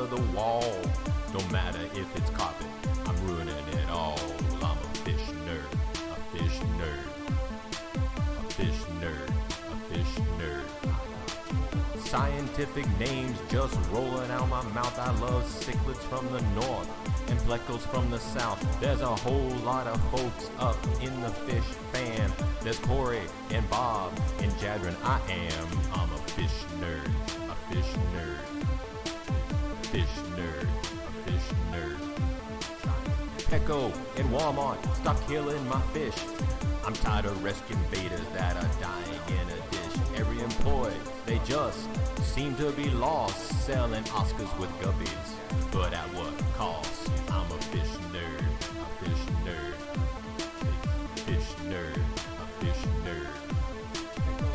over the wall. Don't matter if it's carpet, I'm ruining it all. I'm a fish nerd, a fish nerd, a fish nerd, a fish nerd. Scientific names just rolling out my mouth. I love cichlids from the north and pleccals from the south. There's a whole lot of folks up in the fish fan. There's Corey and Bob and Jadren. I'm a fish nerd, a fish nerd, fish nerd, a fish nerd. Petco and Walmart stop killing my fish. I'm tired of rescuing betas that are dying in a dish. Every employee, they just seem to be lost, selling Oscars with guppies. But at what cost? I'm a fish nerd, a fish nerd, fish nerd, a fish nerd.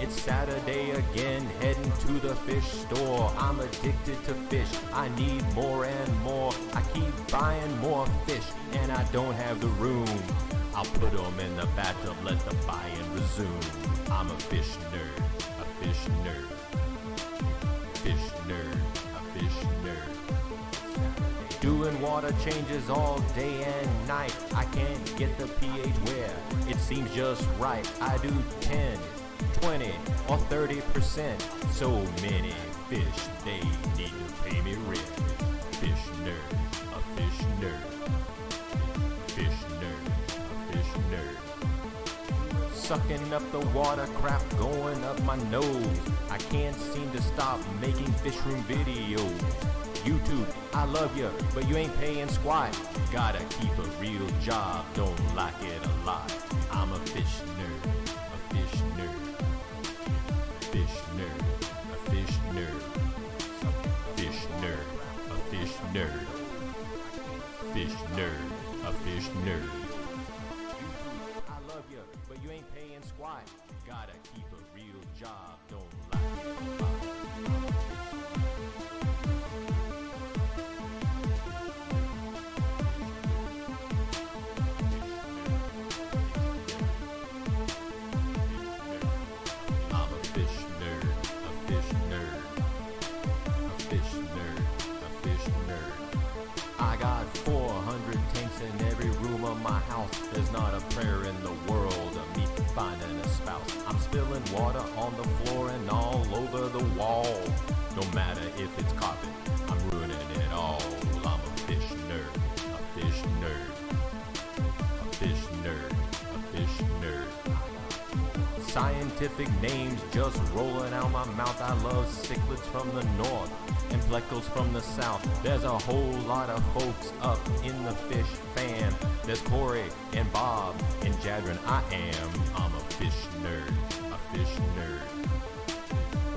It's Saturday again, heading to the fish store. I'm addicted to fish, I need more and more. I keep buying more fish, and I don't have the room. I'll put them in the bathtub, let the buy-in resume. I'm a fish nerd, a fish nerd, fish nerd, a fish nerd. Doing water changes all day and night. I can't get the pH where it seems just right. I do 10, 20, or 30%. So many fish, they need to pay me rent. Fish nerd, a fish nerd, fish nerd, a fish nerd. Sucking up the water, crap going up my nose. I can't seem to stop making fish room videos. YouTube, I love you, but you ain't paying squat. Gotta keep a real job, don't like it a lot. I'm a fish nerd, a fish nerd, fish nerd, a fish nerd, fish nerd, a fish nerd, fish nerd, a fish nerd. I love you, but you ain't paying squat. Gotta keep a real job, don't like it a lot. I got 400 tanks in every room of my house. There's not a prayer in the world of me finding a spouse. I'm spilling water on the floor and all over the wall. No matter if it's carpet, I'm ruining it all. I'm a fish nerd, a fish nerd, a fish nerd, a fish nerd. Scientific names just rolling out my mouth. I love cichlids from the north and pleccals from the south. There's a whole lot of folks up in the fish fan. There's Corey and Bob and Jadren. I'm a fish nerd, a fish nerd,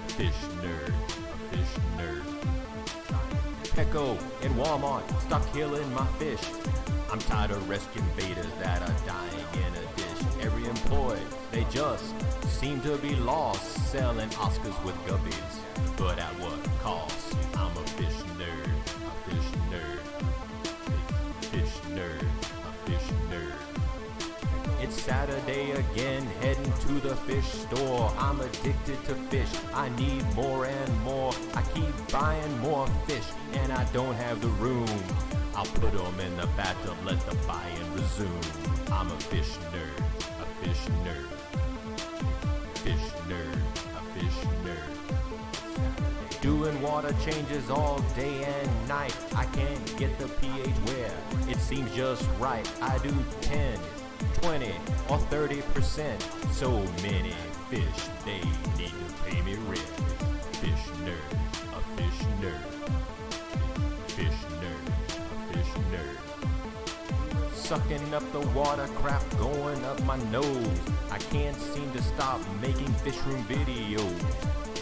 fish nerd, a fish nerd. Petco and Walmart stop killing my fish. I'm tired of rescuing betas that are dying in a dish. Every employee, they just seem to be lost, selling Oscars with guppies. But at what cost? I'm a fish nerd, a fish nerd, fish nerd, a fish nerd. It's Saturday again, heading to the fish store. I'm addicted to fish, I need more and more. I keep buying more fish, and I don't have the room. I'll put them in the bathtub, let the buy-in resume. I'm a fish nerd, a fish nerd, fish nerd, a fish nerd. Doing water changes all day and night. I can't get the pH where it seems just right. I do 10, 20, or 30%. So many fish, they need to pay me rent. Fish nerd, a fish nerd, fish nerd, a fish nerd. Sucking up the water, crap going up my nose. I can't seem to stop making fish room videos.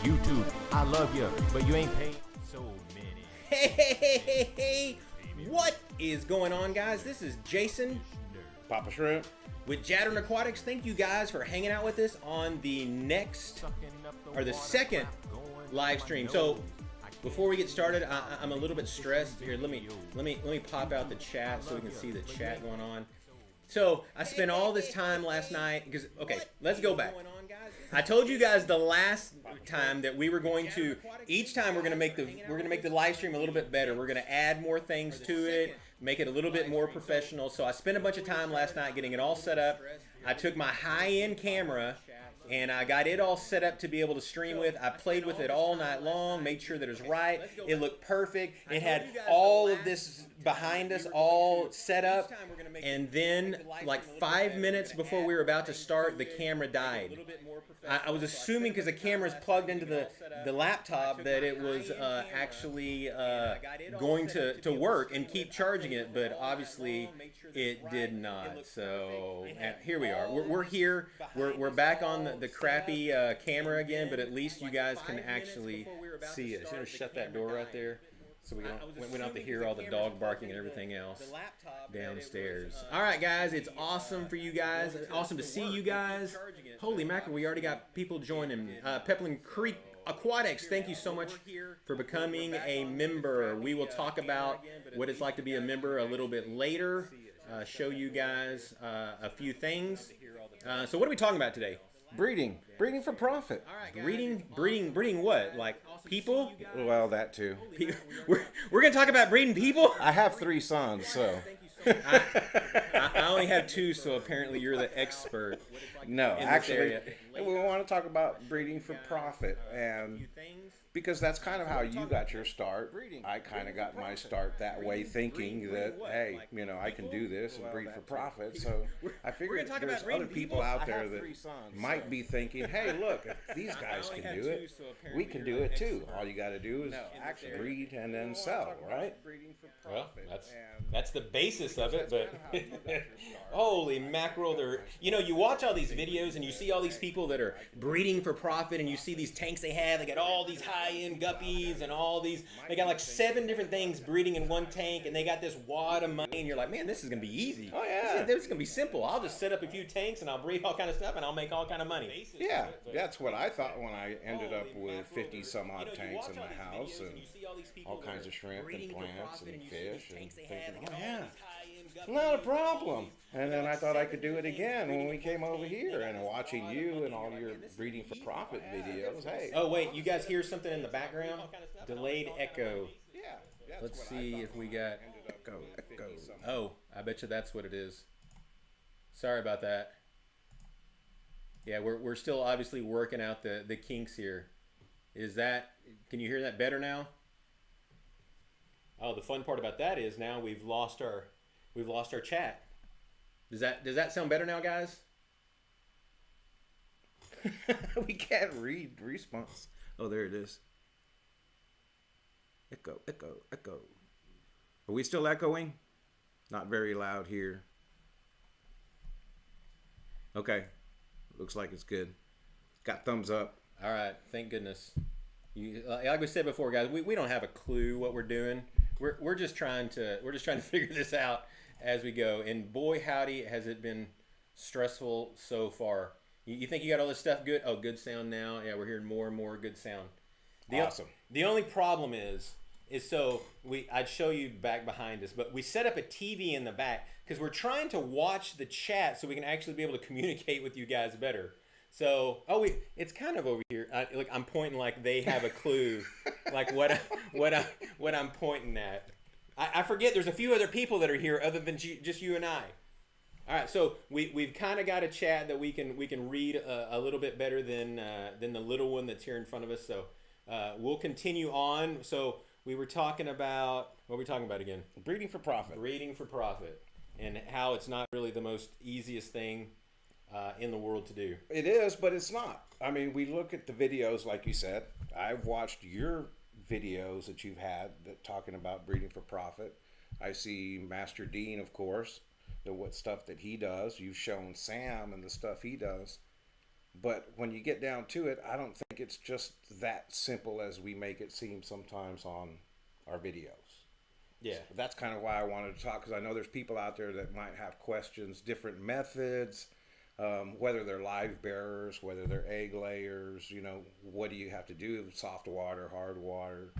YouTube, I love you, but you ain't paying so many. Hey, what is going on, guys? This is Jason, Papa Shrimp, with Jadren Aquatics. Thank you guys for hanging out with us on the next, or the second live stream. So before we get started, I'm a little bit stressed here. Let me pop out the chat so we can see the chat going on. So I spent all this time last night because, okay, let's go back. I told you guys the last time that we were going to each time we're going to make the live stream a little bit better. We're going to add more things to it, make it a little bit more professional. So I spent a bunch of time last night getting it all set up. I took my high-end camera and I got it all set up to be able to stream with. I played with it all night long, made sure that it was right. It looked perfect. It had all of this behind us all set up. And then, like 5 minutes before we were about to start, the camera died. I was assuming because the camera's plugged into the laptop that it was actually going to work and keep charging it, but obviously it did not. So here we are. We're here. We're back on the crappy camera again, but at least you guys can actually see us. You know, shut that door right there so we don't have to hear all the dog barking and everything else downstairs. All right, guys, it's awesome for you guys. Awesome to see you guys. Holy mackerel, we already got people joining. Pepperland Creek Aquatics, thank you so much for becoming a member. We will talk about what it's like to be a member a little bit later. Show you guys a few things. So what are we talking about today? Breeding for profit. Breeding what? Like people? Well, that too. We're gonna talk about breeding people. I have 3 sons, so. I only have 2, so apparently you're the expert. No, actually, we want to talk about breeding for profit, and because that's kind of how you got your start. I kind of got my start that way, thinking that, hey, you know, I can do this and breed for profit. So I figured there's other people out there that might be thinking, hey, look, if these guys can do it, we can do it too. All you got to do is breed and then sell, right? Well, that's the basis of it, but holy mackerel, you watch all these videos and you see all these people that are breeding for profit, and you see these tanks they have. They got all these high-end guppies and all these. They got like 7 different things breeding in one tank, and they got this wad of money, and you're like, man, this is gonna be easy. Oh yeah, this is gonna be simple. I'll just set up a few tanks and I'll breed all kind of stuff and I'll make all kind of money. Yeah, that's what I thought when I ended up with 50 some odd tanks in my house and all kinds of shrimp and plants and fish, and thinking, oh yeah, not a problem. And then I thought I could do it again when we came over here, and watching you and all your breeding for profit videos. Hey. Oh wait, you guys hear something in the background? Delayed echo. Yeah. Let's see if we got echo. Oh, I bet you that's what it is. Sorry about that. Yeah, we're still obviously working out the kinks here. Can you hear that better now? Oh, the fun part about that is now we've lost our chat. Does that sound better now, guys? We can't read response. Oh, there it is. Echo. Are we still echoing? Not very loud here. Okay. Looks like it's good. Got thumbs up. All right. Thank goodness. Like we said before, guys, we don't have a clue what we're doing. We're just trying to figure this out as we go. And boy, howdy, has it been stressful so far. You think you got all this stuff good? Oh, good sound now. Yeah, we're hearing more and more good sound. Awesome. The only problem is so I'd show you back behind us, but we set up a TV in the back because we're trying to watch the chat so we can actually be able to communicate with you guys better. So, it's kind of over here. Look, I'm pointing like they have a clue, like what I'm pointing at. I forget there's a few other people that are here other than just you and I. All right, so we've kind of got a chat that we can read a little bit better than the little one that's here in front of us. So we'll continue on. So we were talking about, what were we talking about again? Breeding for profit. Breeding for profit, and how it's not really the most easiest thing in the world to do. It is, but it's not. I mean, we look at the videos, like you said. I've watched your videos that you've had that talking about breeding for profit. I see Master Dean, of course, what stuff that he does. You've shown Sam and the stuff he does. But when you get down to it, I don't think it's just that simple as we make it seem sometimes on our videos. Yeah. So that's kind of why I wanted to talk, because I know there's people out there that might have questions, different methods, whether they're live bearers, whether they're egg layers, what do you have to do, soft water, hard water,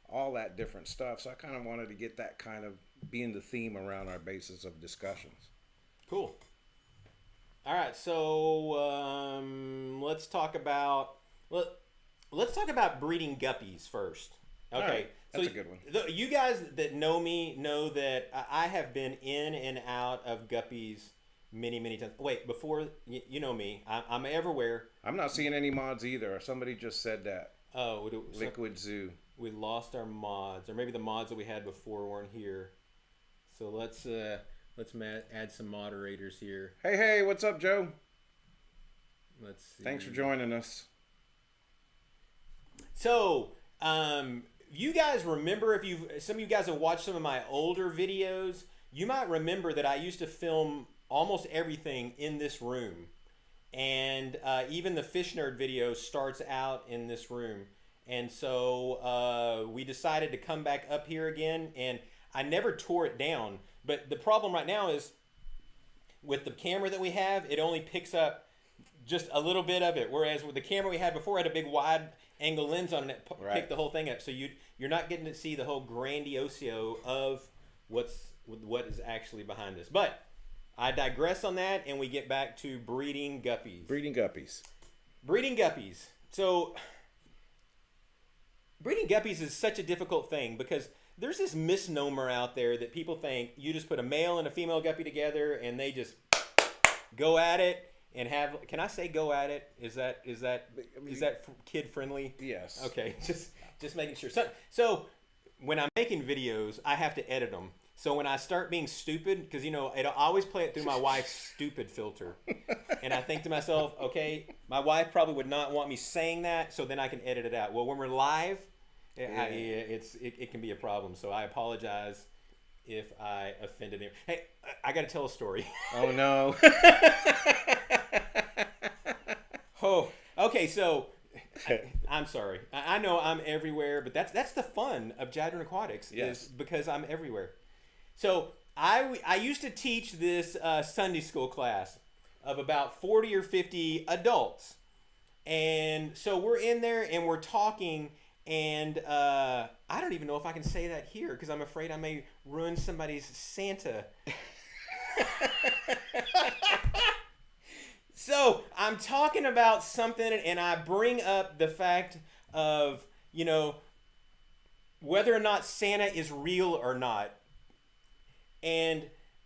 all that different stuff. So I kind of wanted to get that kind of being the theme around our basis of discussions. Cool. All right, so let's talk about let's talk about breeding guppies first. Okay, right, that's a good one. You guys that know me know that I have been in and out of guppies many, many times. Wait, before you know me, I'm everywhere. I'm not seeing any mods either. Somebody just said that. Oh, Liquid Zoo. We lost our mods, or maybe the mods that we had before weren't here. So let's add some moderators here. Hey, what's up, Joe? Let's see. Thanks for joining us. So, you guys remember, if some of you guys have watched some of my older videos, you might remember that I used to film almost everything in this room. And even the Fish Nerd video starts out in this room. And so we decided to come back up here again, and I never tore it down. But the problem right now is with the camera that we have, it only picks up just a little bit of it. Whereas with the camera we had before, had a big wide angle lens on it, picked the whole thing up. So you're not getting to see the whole grandiosio of what is actually behind this. But I digress on that, and we get back to breeding guppies. Breeding guppies. Breeding guppies. So breeding guppies is such a difficult thing because there's this misnomer out there that people think you just put a male and a female guppy together and they just go at it and have. Can I say go at it? Is that kid friendly? Yes. Okay, just making sure. So when I'm making videos, I have to edit them. So when I start being stupid, because I always play it through my wife's stupid filter, and I think to myself, okay, my wife probably would not want me saying that, so then I can edit it out. Well, when we're live, it can be a problem. So I apologize if I offended him. Hey, I got to tell a story. Oh no. Oh, okay. So I'm sorry. I know I'm everywhere, but that's the fun of Jadren Aquatics. Yes. Is because I'm everywhere. So I used to teach this Sunday school class of about 40 or 50 adults. And so we're in there and we're talking, and I don't even know if I can say that here because I'm afraid I may ruin somebody's Santa. So I'm talking about something, and I bring up the fact of, whether or not Santa is real or not. And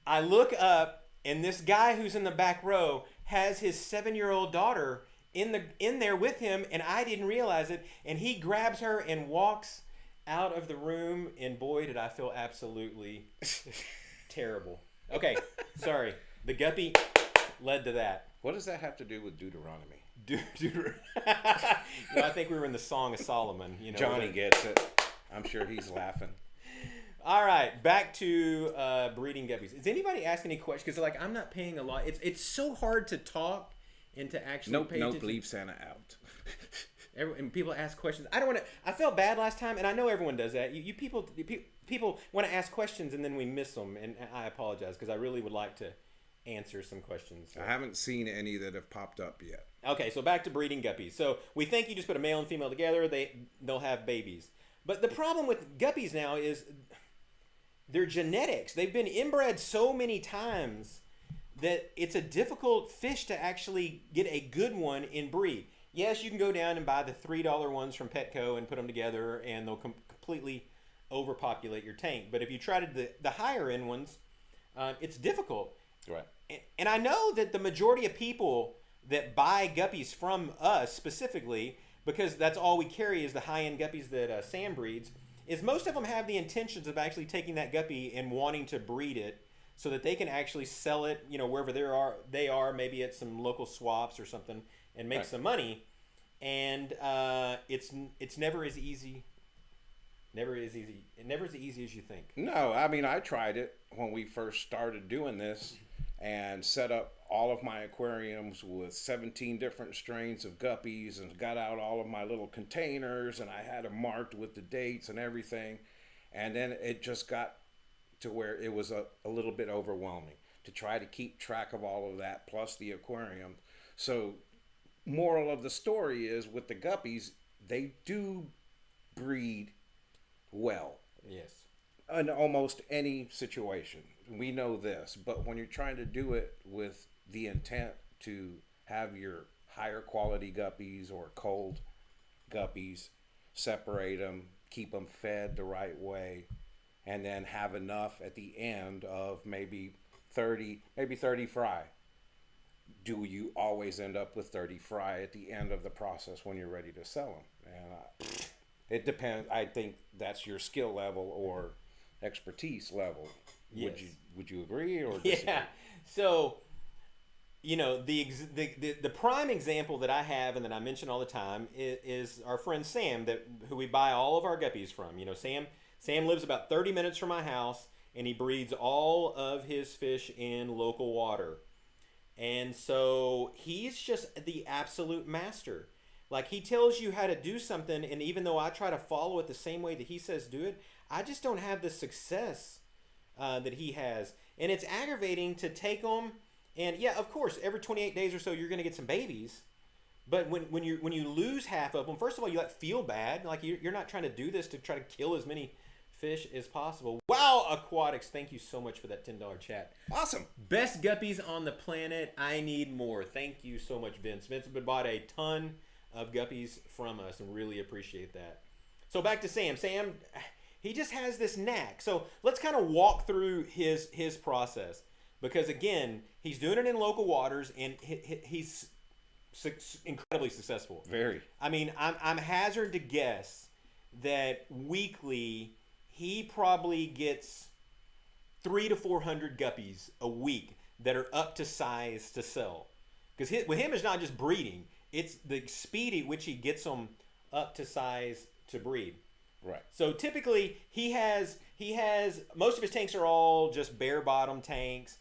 I look up, and this guy who's in the back row has his 7-year-old daughter in there with him, and I didn't realize it. And he grabs her and walks out of the room, and boy, did I feel absolutely terrible. Okay, sorry. The guppy led to that. What does that have to do with Deuteronomy? No, I think we were in the Song of Solomon. Johnny gets it. I'm sure he's laughing. All right, back to breeding guppies. Is anybody asking any questions? Because I'm not paying a lot. It's so hard to talk and to actually pay attention. Nope, leave Santa out. And people ask questions. I don't want to. I felt bad last time, and I know everyone does that. You people want to ask questions, and then we miss them, and I apologize because I really would like to answer some questions. I haven't seen any that have popped up yet. Okay, so back to breeding guppies. So we think you just put a male and female together, they'll have babies. But the problem with guppies now is their genetics. They've been inbred so many times that it's a difficult fish to actually get a good one in breed. Yes, you can go down and buy the $3 ones from Petco and put them together, and they'll completely overpopulate your tank. But if you try the higher end ones, it's difficult. Right. And I know that the majority of people that buy guppies from us specifically, because that's all we carry is the high-end guppies that Sam breeds, is most of them have the intentions of actually taking that guppy and wanting to breed it so that they can actually sell it, wherever they are, maybe at some local swaps or something, and make some money. And it's never as easy. Never as easy as you think. No, I mean, I tried it when we first started doing this and set up all of my aquariums with 17 different strains of guppies and got out all of my little containers, and I had them marked with the dates and everything. And then it just got to where it was a little bit overwhelming to try to keep track of all of that plus the aquarium. So moral of the story is with the guppies, they do breed well. Yes. In almost any situation. We know this, but when you're trying to do it with the intent to have your higher quality guppies or cold, guppies, separate them, keep them fed the right way, and then have enough at the end of maybe 30 fry. Do you always end up with 30 fry at the end of the process when you're ready to sell them? And it depends. I think that's your skill level or expertise level. Yes. Would you agree or disagree? Yeah. So, you know, the prime example that I have and that I mention all the time is our friend Sam, who we buy all of our guppies from. You know, Sam lives about 30 minutes from my house, and he breeds all of his fish in local water. And so he's just the absolute master. Like, he tells you how to do something, and even though I try to follow it the same way that he says do it, I just don't have the success that he has. And it's aggravating to take them, and yeah, of course, every 28 days or so you're going to get some babies. But when you lose half of them, first of all, you feel bad. Like, you're not trying to do this to try to kill as many fish as possible. Wow, Aquatics, thank you so much for that $10 chat. Awesome. Best guppies on the planet. I need more. Thank you so much, Vince. Vince bought a ton of guppies from us and really appreciate that. So back to Sam. Sam, he just has this knack. So let's kind of walk through his process, because again, he's doing it in local waters, and he's incredibly successful. Very. I mean, I'm hazard to guess that weekly he probably gets 300 to 400 guppies a week that are up to size to sell. Because with him, it's not just breeding; it's the speed at which he gets them up to size to breed. Right. So typically, he has most of his tanks are all just bare bottom tanks,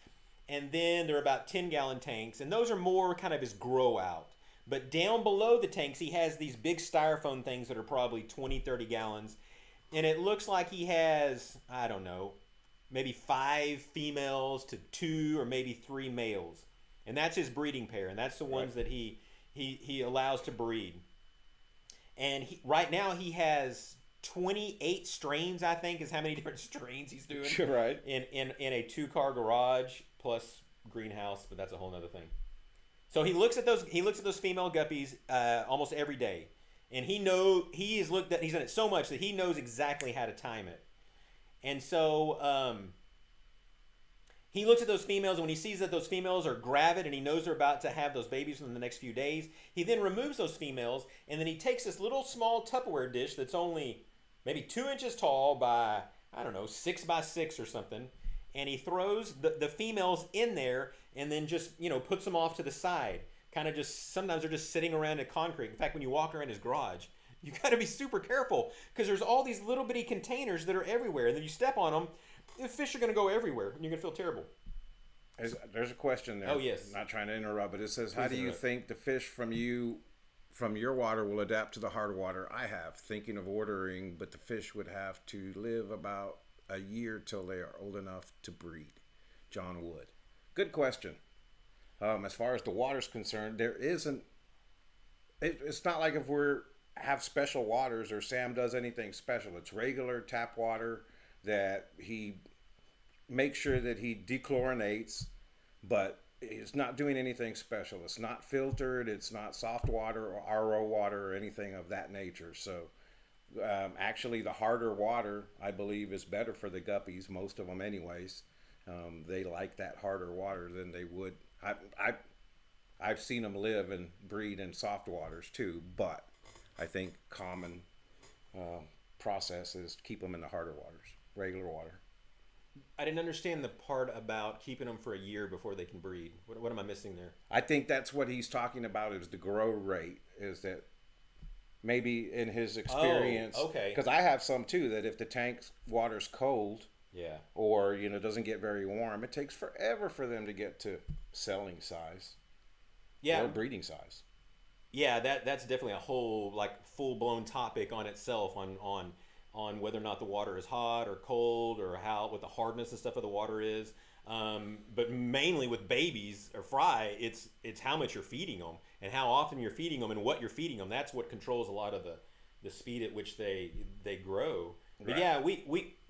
and then they're about 10-gallon tanks, and those are more kind of his grow out. But down below the tanks, he has these big styrofoam things that are probably 20, 30 gallons. And it looks like he has, I don't know, maybe 5 females to 2 or maybe 3 males. And that's his breeding pair. And that's the ones that he allows to breed. And right now he has 28 strains, I think, is how many different strains he's doing. Right. In a 2-car garage plus greenhouse, but that's a whole other thing. So he looks at those female guppies almost every day. And he's done it so much that he knows exactly how to time it. And so he looks at those females, and when he sees that those females are gravid and he knows they're about to have those babies within the next few days, he then removes those females, and then he takes this little small Tupperware dish that's only maybe 2 inches tall by, I don't know, 6 by 6 or something, and he throws the females in there and then just, puts them off to the side. Kind of just, sometimes they're just sitting around in concrete. In fact, when you walk around his garage, you got to be super careful, because there's all these little bitty containers that are everywhere, and then you step on them, the fish are going to go everywhere, and you're going to feel terrible. There's a question there. Oh, yes. Not trying to interrupt, but it says, Please how do you interrupt. think the fish from your water will adapt to the hard water I have? Thinking of ordering, but the fish would have to live about a year till they are old enough to breed. John Wood. Good question. As far as the water's concerned, there isn't. It's not like if have special waters or Sam does anything special. It's regular tap water that he makes sure that he dechlorinates, but it's not doing anything special. It's not filtered. It's not soft water or RO water or anything of that nature. So actually, the harder water, I believe, is better for the guppies. Most of them, anyways. They like that harder water than they would. I've seen them live and breed in soft waters too, but I think common process is keep them in the harder waters, regular water. I didn't understand the part about keeping them for a year before they can breed. What am I missing there? I think that's what he's talking about, is the grow rate, is that maybe in his experience. Oh, okay. Because I have some too, that if the tank's water's cold, yeah, or doesn't get very warm, it takes forever for them to get to selling size, yeah, or breeding size. Yeah, that's definitely a whole full-blown topic on itself on whether or not the water is hot or cold, or what the hardness and stuff of the water is. But mainly with babies or fry, it's how much you're feeding them and how often you're feeding them and what you're feeding them. That's what controls a lot of the speed at which they grow. But right. Yeah,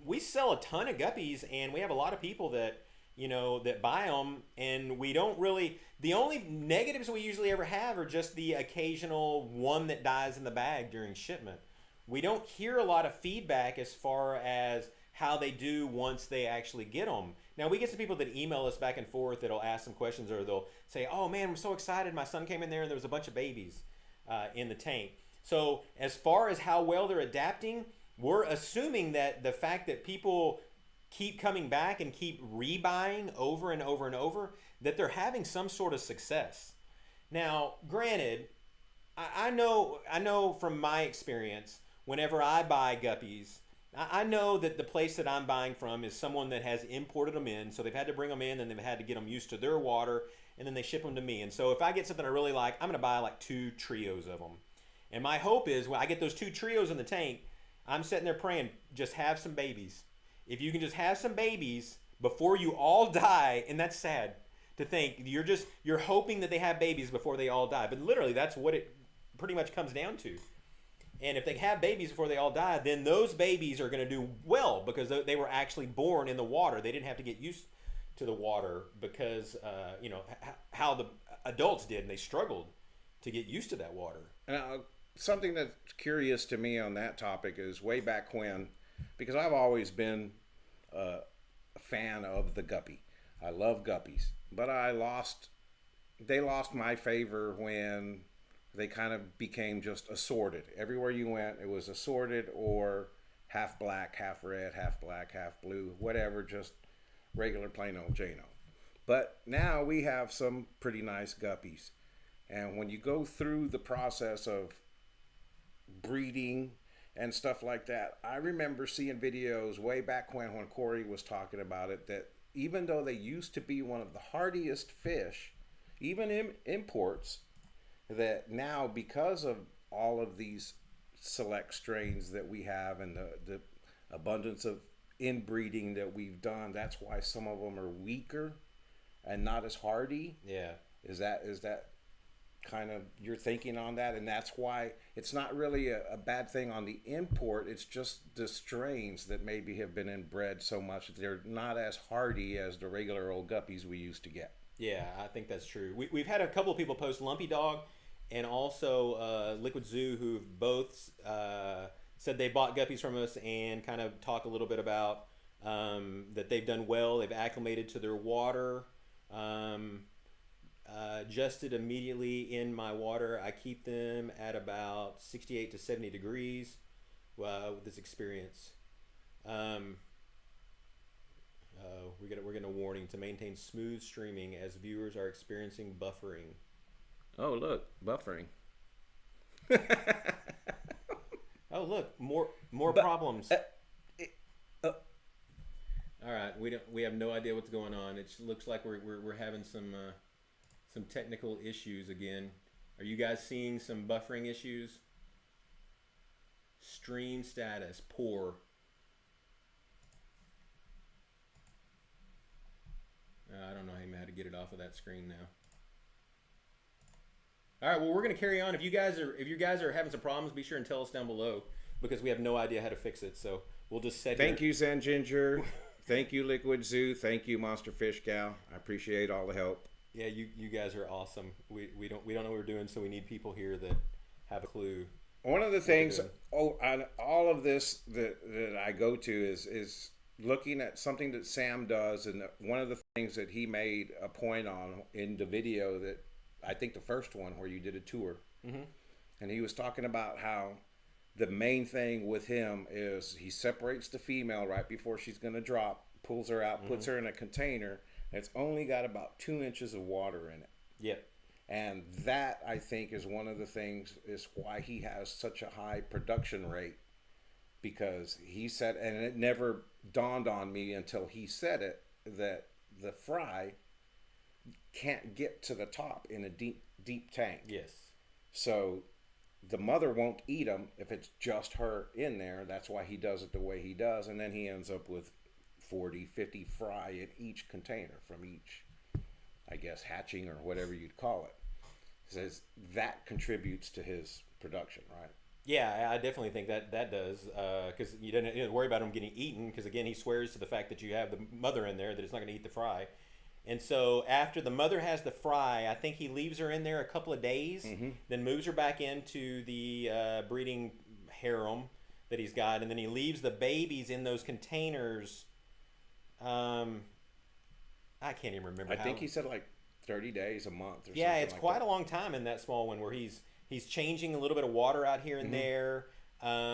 we sell a ton of guppies, and we have a lot of people that that buy them, and we don't really. The only negatives we usually ever have are just the occasional one that dies in the bag during shipment. We don't hear a lot of feedback as far as how they do once they actually get them. Now, we get some people that email us back and forth that'll ask some questions, or they'll say, oh man, I'm so excited. My son came in there and there was a bunch of babies in the tank. So as far as how well they're adapting, we're assuming that the fact that people keep coming back and keep rebuying over and over and over, that they're having some sort of success. Now, granted, I know from my experience, whenever I buy guppies, I know that the place that I'm buying from is someone that has imported them in, so they've had to bring them in and they've had to get them used to their water, and then they ship them to me. And so if I get something I really like, I'm going to buy like 2 trios of them. And my hope is when I get those 2 trios in the tank, I'm sitting there praying, just have some babies. If you can just have some babies before you all die, and that's sad to think, you're hoping that they have babies before they all die. But literally, that's what it pretty much comes down to. And if they have babies before they all die, then those babies are going to do well because they were actually born in the water. They didn't have to get used to the water because, how the adults did, and they struggled to get used to that water. And something that's curious to me on that topic is way back when, because I've always been a fan of the guppy. I love guppies, but they lost my favor when they kind of became just assorted. Everywhere you went, it was assorted or half black, half red, half black, half blue, whatever, just regular plain old Jano. But now we have some pretty nice guppies. And when you go through the process of breeding and stuff like that, I remember seeing videos way back when Corey was talking about it, that even though they used to be one of the hardiest fish, even in imports, that now because of all of these select strains that we have and the abundance of inbreeding that we've done, that's why some of them are weaker and not as hardy. Yeah. Is that kind of your thinking on that? And that's why it's not really a bad thing on the import. It's just the strains that maybe have been inbred so much that they're not as hardy as the regular old guppies we used to get. Yeah, I think that's true. We've had a couple of people post Lumpy Dog and also Liquid Zoo, who've both said they bought guppies from us and kind of talk a little bit about that they've done well. They've acclimated to their water. Adjusted immediately in my water. I keep them at about 68 to 70 degrees with this experience. We're getting a warning to maintain smooth streaming as viewers are experiencing buffering. Oh, look, buffering. Oh, look, more problems. All right, we have no idea what's going on. It looks like we're having some technical issues again. Are you guys seeing some buffering issues? Stream status poor. I don't know how to get it off of that screen now. All right, well, we're going to carry on. If you guys are having some problems, be sure and tell us down below because we have no idea how to fix it. So we'll just set. Thank you, Zen Ginger. Thank you, Liquid Zoo. Thank you, Monster Fish Gal. I appreciate all the help. Yeah, you guys are awesome. We don't know what we're doing, so we need people here that have a clue. One of the things, on all of this that I go to is looking at something that Sam does, and one of the things that he made a point on in the video, that I think the first one where you did a tour, and he was talking about how the main thing with him is he separates the female right before she's going to drop, pulls her out, puts her in a container that's only got about 2 inches of water in it. Yep. And that, I think, is one of the things is why he has such a high production rate, because he said, and it never dawned on me until he said it, that the fry can't get to the top in a deep tank. Yes. So the mother won't eat them if it's just her in there. That's why he does it the way he does. And then he ends up with 40, 50 fry in each container from each, I guess, hatching or whatever you'd call it. He says that contributes to his production, right? Yeah, I definitely think that does, because you don't worry about him getting eaten, because again, he swears to the fact that you have the mother in there, that it's not going to eat the fry. And so after the mother has the fry, I think he leaves her in there a couple of days, then moves her back into the breeding harem that he's got, and then he leaves the babies in those containers. I can't even remember. I think he said like 30 days, a month, or something. Yeah, it's like quite that. a long time in that small one, where he's changing a little bit of water out here and there.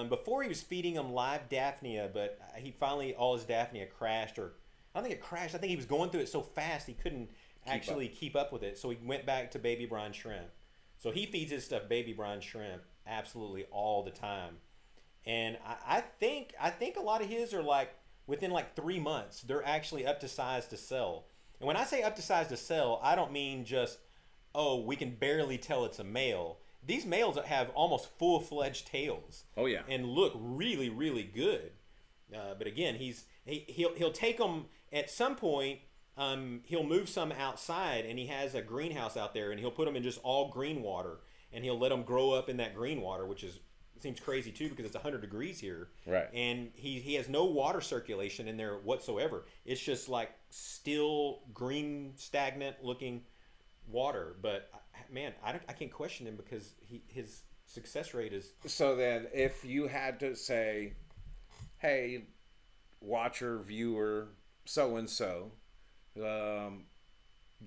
Before he was feeding them live Daphnia, but he finally, all his Daphnia crashed, or I don't think it crashed. I think he was going through it so fast he couldn't actually keep up with it. So he went back to baby brine shrimp. So he feeds his stuff baby brine shrimp absolutely all the time. And I think a lot of his are like within like 3 months, they're actually up to size to sell. And when I say up to size to sell, I don't mean just, oh, we can barely tell it's a male. These males have almost full-fledged tails. Oh yeah, and look really, really good. But again, he'll take them at some point. He'll move some outside, and he has a greenhouse out there, and he'll put them in just all green water, and he'll let them grow up in that green water, which seems crazy too, because it's 100 degrees here. Right. And he has no water circulation in there whatsoever. It's just like still green, stagnant looking water. But man, I can't question him, because his success rate is. So then, if you had to say, hey, watcher, viewer, so and so,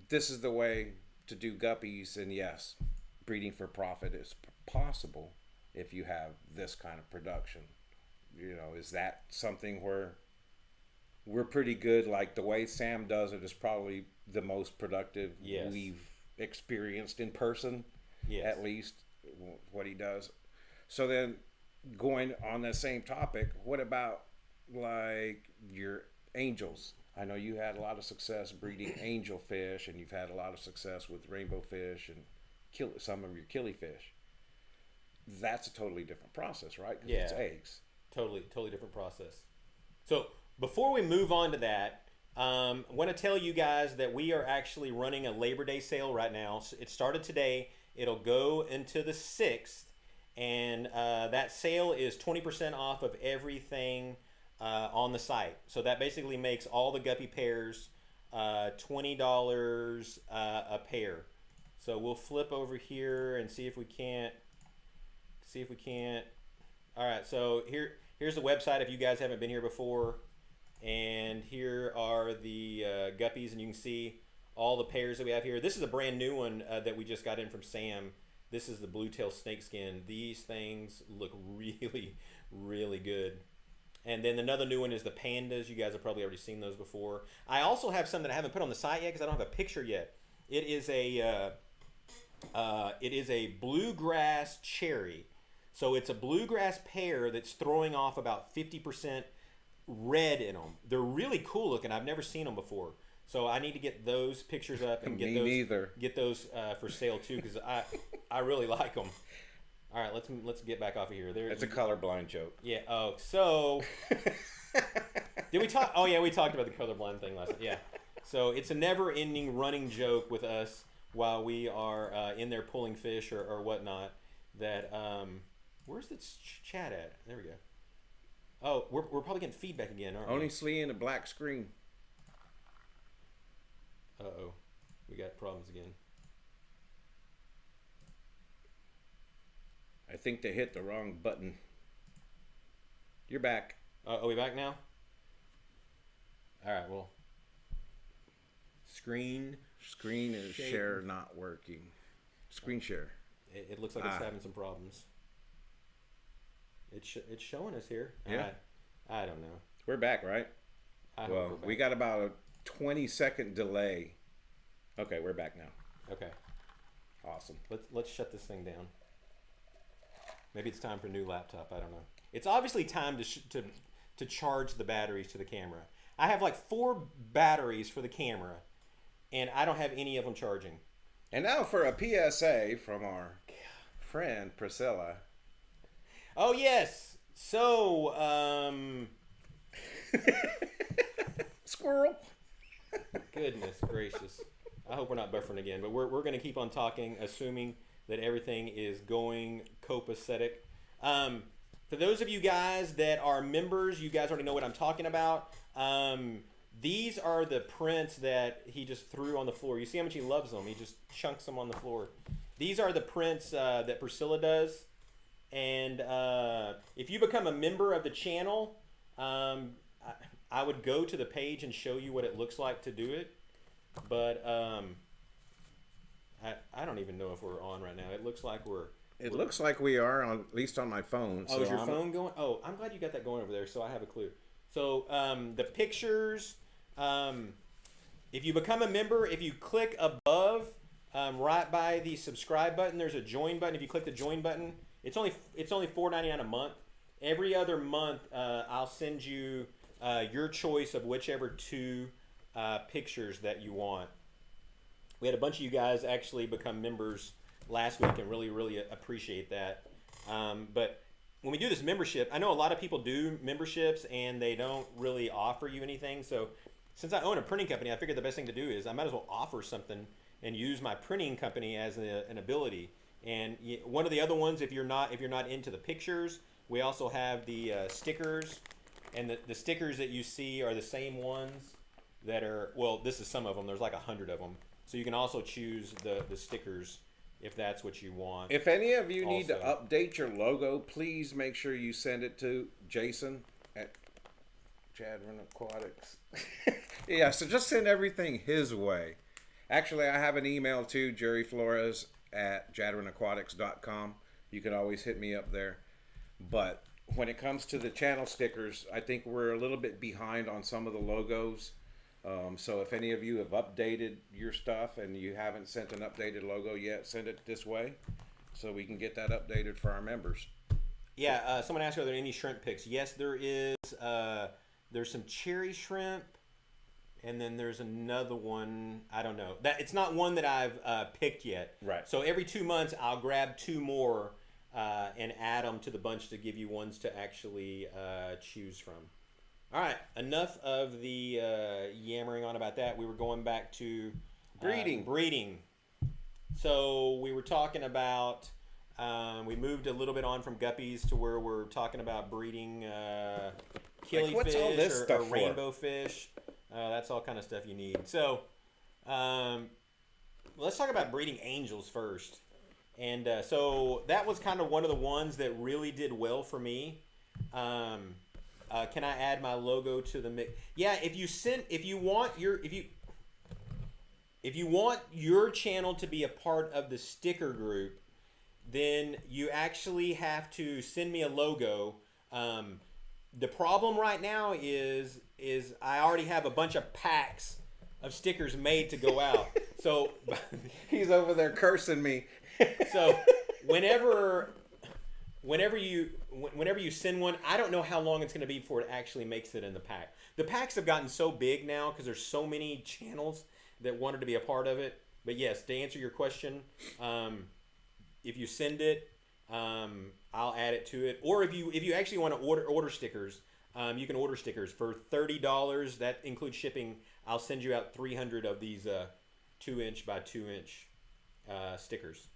this is the way to do guppies, and yes, breeding for profit is possible if you have this kind of production. You know, is that something where we're pretty good? Like the way Sam does it is probably the most productive we've experienced in person, at least what he does. So then, going on that same topic, what about like your angels? I know you had a lot of success breeding angelfish, and you've had a lot of success with rainbow fish and some of your killifish. That's a totally different process, right? Because it's eggs. Totally different process. So before we move on to that, I want to tell you guys that we are actually running a Labor Day sale right now. It started today. It'll go into the 6th, and that sale is 20% off of everything on the site. So that basically makes all the guppy pairs $20 a pair. So we'll flip over here and see if we can't. All right, so here's the website if you guys haven't been here before. And here are the guppies, and you can see all the pairs that we have here. This is a brand new one that we just got in from Sam. This is the bluetail snakeskin. These things look really, really good. And then another new one is the pandas. You guys have probably already seen those before. I also have some that I haven't put on the site yet because I don't have a picture yet. It is a bluegrass cherry. So it's a bluegrass pear that's throwing off about 50% red in them. They're really cool looking. I've never seen them before. So I need to get those pictures up and get those for sale too, because I really like them. All right, let's get back off of here. It's a colorblind joke. Yeah. Oh, so did we talk? Oh yeah, we talked about the colorblind thing last time. Yeah. So it's a never-ending running joke with us while we are in there pulling fish or whatnot. That where's the chat at? There we go. Oh, we're probably getting feedback again, aren't we? Only seeing a black screen. Uh-oh. We got problems again. I think they hit the wrong button. You're back. Are we back now? All right, well. Screen and share not working. Screen share. It looks like it's having some problems. It's showing us here. Yeah. I don't know. We're back, right? Well, we got about a 20-second delay. Okay, we're back now. Okay. Awesome. Let's shut this thing down. Maybe it's time for a new laptop. I don't know. It's obviously time to charge the batteries to the camera. I have like 4 batteries for the camera, and I don't have any of them charging. And now for a PSA from our friend Priscilla. Oh yes. So squirrel. Goodness gracious. I hope we're not buffering again, but we're going to keep on talking, assuming that everything is going copacetic. For those of you guys that are members, you guys already know what I'm talking about. These are the prints that he just threw on the floor. You see how much he loves them. He just chunks them on the floor. These are the prints that Priscilla does. And if you become a member of the channel, I would go to the page and show you what it looks like to do it. But I don't even know if we're on right now. It looks like we're... It looks like we are, at least on my phone. Oh, is your phone going? Oh, I'm glad you got that going over there, so I have a clue. So the pictures, if you become a member, if you click above, right by the subscribe button, there's a join button. If you click the join button, it's only $4.99 a month. Every other month, I'll send you your choice of whichever 2 pictures that you want. We had a bunch of you guys actually become members last week and really appreciate that. But when we do this membership, I know a lot of people do memberships and they don't really offer you anything. So since I own a printing company, I figured the best thing to do is I might as well offer something and use my printing company as an ability. And one of the other ones, if you're not into the pictures, we also have the stickers. And the stickers that you see are the same ones that are, well, this is some of them. There's like 100 of them. So you can also choose the stickers if that's what you want. If any of you need to update your logo, please make sure you send it to Jason at Jadren Aquatics. Yeah, so just send everything his way. Actually, I have an email too, Jerry Flores at jadrenaquatics.com. You can always hit me up there. But when it comes to the channel stickers, I think we're a little bit behind on some of the logos. So if any of you have updated your stuff and you haven't sent an updated logo yet, send it this way so we can get that updated for our members. Yeah, someone asked, are there any shrimp pics? Yes, there is. There's some cherry shrimp, and then there's another one. I don't know. It's not one that I've picked yet. Right. So every 2 months, I'll grab 2 more and add them to the bunch to give you ones to actually choose from. All right, enough of the yammering on about that. We were going back to breeding. So we were talking about, we moved a little bit on from guppies to where we're talking about breeding killifish or rainbow fish. That's all kind of stuff you need. So let's talk about breeding angels first. And so that was kind of one of the ones that really did well for me. Can I add my logo to the mix? Yeah, if you want your channel to be a part of the sticker group, then you actually have to send me a logo. The problem right now is I already have a bunch of packs of stickers made to go out. So he's over there cursing me. So whenever you send one, I don't know how long it's going to be before it actually makes it in the pack. The packs have gotten so big now because there's so many channels that wanted to be a part of it. But yes, to answer your question, if you send it, I'll add it to it. Or if you actually want to order stickers, you can order stickers for $30. That includes shipping. I'll send you out 300 of these 2-inch by 2-inch stickers.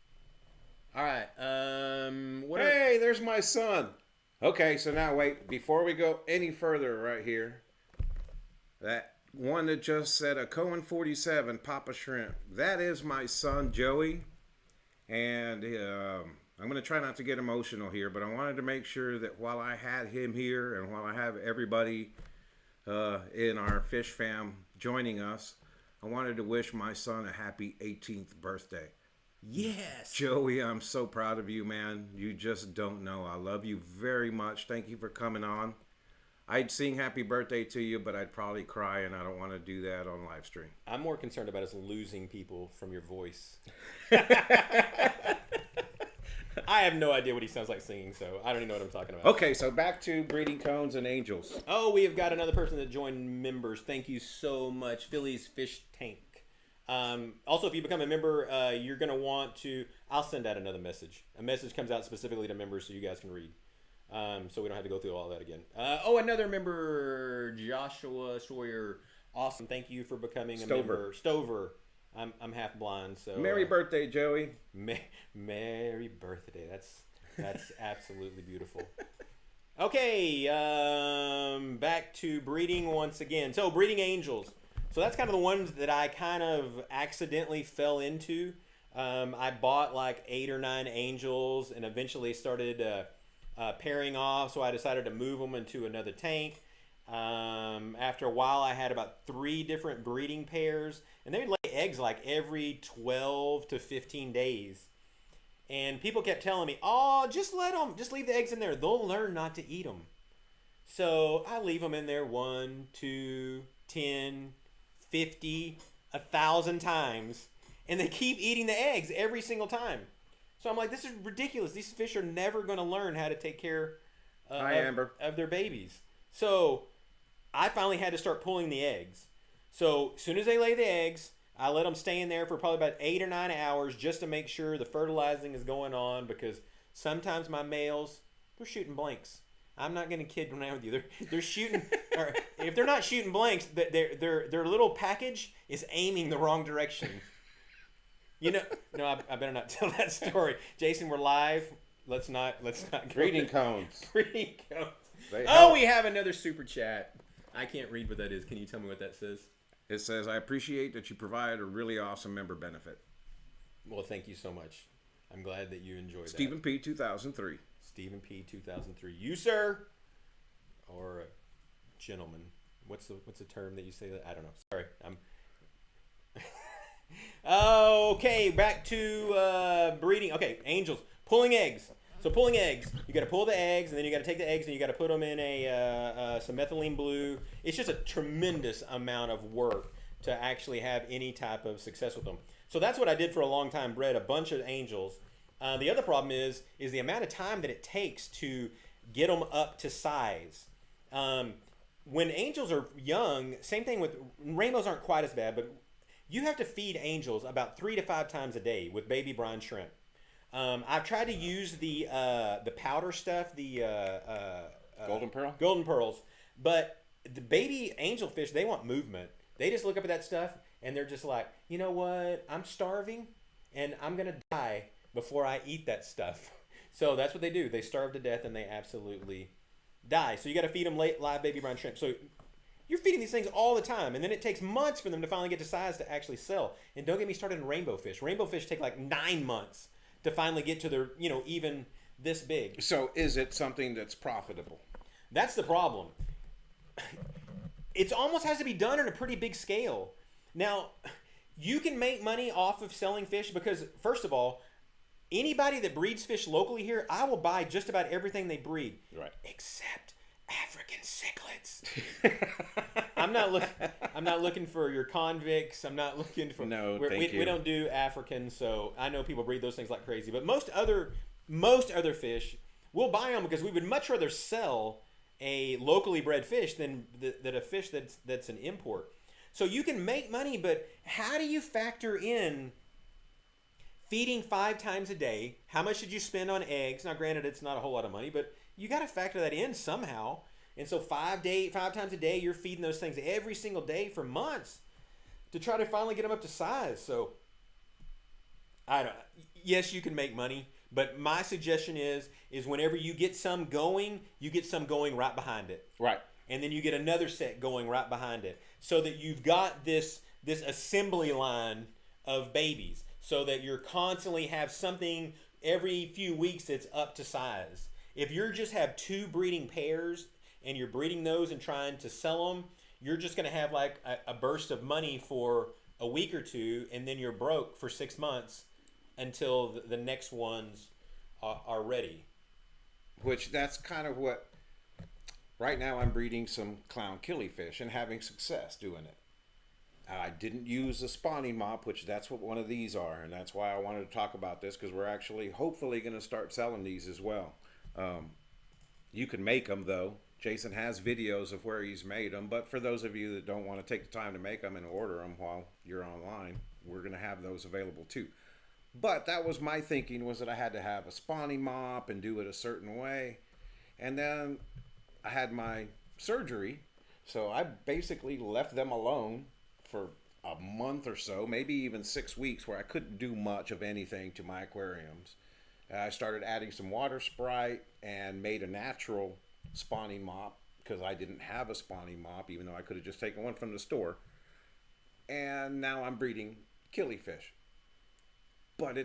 All right. Hey, there's my son. Okay, so now wait. Before we go any further right here, that one that just said a Cohen 47 Papa Shrimp. That is my son, Joey. And I'm going to try not to get emotional here, but I wanted to make sure that while I had him here and while I have everybody in our fish fam joining us, I wanted to wish my son a happy 18th birthday. Yes. Joey, I'm so proud of you, man. You just don't know. I love you very much. Thank you for coming on. I'd sing happy birthday to you, but I'd probably cry, and I don't want to do that on live stream. I'm more concerned about us losing people from your voice. I have no idea what he sounds like singing, so I don't even know what I'm talking about. Okay, so back to breeding cones and angels. Oh, we have got another person that joined members. Thank you so much. Philly's Fish Tank. Also, if you become a member, you're going to want to... I'll send out another message. A message comes out specifically to members so you guys can read. So we don't have to go through all that again. Another member, Joshua Sawyer. Awesome. Thank you for becoming a member. Stover. I'm half blind, so... Merry birthday, Joey. Merry birthday. That's absolutely beautiful. Okay, back to breeding once again. So breeding angels. So that's kind of the ones that I kind of accidentally fell into. I bought like 8 or 9 angels and eventually started pairing off. So I decided to move them into another tank. After a while, I had about 3 different breeding pairs, and they would lay eggs like every 12 to 15 days. And people kept telling me, "Oh, just leave the eggs in there. They'll learn not to eat them." So I leave them in there 1, 2, 10, 50, 1,000 times, and they keep eating the eggs every single time. So I'm like, this is ridiculous. These fish are never going to learn how to take care of their babies. So I finally had to start pulling the eggs. So as soon as they lay the eggs, I let them stay in there for probably about 8 or 9 hours just to make sure the fertilizing is going on, because sometimes my males, they're shooting blanks. I'm not going to kid around with you. They're shooting, or if they're not shooting blanks, their little package is aiming the wrong direction. You know, no, I better not tell that story. Jason, we're live. Let's not Breeding cones. Breeding cones. We have another super chat. I can't read what that is. Can you tell me what that says? It says, "I appreciate that you provide a really awesome member benefit." Well, thank you so much. I'm glad that you enjoyed that. Stephen P. 2003. Stephen P. 2003. You, sir, or a gentleman? What's the term that you say that? I don't know. Sorry, Okay, back to breeding. Okay, angels pulling eggs. So pulling eggs, you got to pull the eggs, and then you got to take the eggs and you got to put them in some methylene blue. It's just a tremendous amount of work to actually have any type of success with them. So that's what I did for a long time. Bred a bunch of angels. The other problem is the amount of time that it takes to get them up to size. When angels are young, same thing with rainbows, aren't quite as bad, but you have to feed angels about 3 to 5 times a day with baby brine shrimp. I've tried to use the powder stuff, the golden pearls, but the baby angelfish, they want movement. They just look up at that stuff and they're just like, you know what? I'm starving and I'm gonna die before I eat that stuff. So that's what they do. They starve to death and they absolutely die. So you got to feed them live baby brine shrimp. So you're feeding these things all the time, and then it takes months for them to finally get to size to actually sell. And don't get me started on rainbow fish. Rainbow fish take like 9 months to finally get to their, even this big. So is it something that's profitable? That's the problem. It almost has to be done on a pretty big scale. Now, you can make money off of selling fish because, first of all, anybody that breeds fish locally here, I will buy just about everything they breed. Right. Except African cichlids. I'm not looking for your convicts. I'm not looking for. No, we don't do African, so I know people breed those things like crazy. But most other fish, we'll buy them because we would much rather sell a locally bred fish than a fish that's an import. So you can make money, but how do you factor in feeding 5 times a day? How much did you spend on eggs? Now, granted, it's not a whole lot of money, but you got to factor that in somehow. And so 5 times a day, you're feeding those things every single day for months to try to finally get them up to size. So yes, you can make money, but my suggestion is whenever you get some going, you get some going right behind it. Right. And then you get another set going right behind it, so that you've got this assembly line of babies, so that you're constantly have something every few weeks that's up to size. If you just have 2 breeding pairs and you're breeding those and trying to sell them, you're just going to have like a burst of money for a week or 2, and then you're broke for 6 months until the next ones are ready. Which that's kind of what, right now I'm breeding some clown killifish and having success doing it. I didn't use a spawning mop, which that's what one of these are, and that's why I wanted to talk about this, because we're actually hopefully going to start selling these as well. You can make them though. Jason has videos of where he's made them, but for those of you that don't want to take the time to make them and order them while you're online, we're going to have those available too. But that was my thinking, was that I had to have a spawning mop and do it a certain way. And then I had my surgery, so I basically left them alone for a month or so, maybe even 6 weeks, where I couldn't do much of anything to my aquariums. I started adding some water Sprite and made a natural spawning mop because I didn't have a spawning mop, even though I could have just taken one from the store. And now I'm breeding killifish. But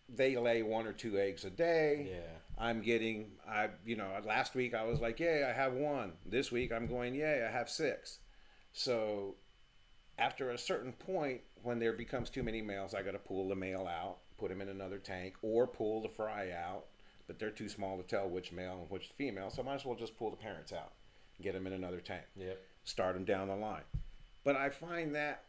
they lay 1 or 2 eggs a day. Yeah. I'm getting, last week I was like, yay, I have 1. This week I'm going, yay, I have 6. So after a certain point, when there becomes too many males, I got to pull the male out, put him in another tank, or pull the fry out. But they're too small to tell which male and which female, so I might as well just pull the parents out, get them in another tank, start them down the line. But I find that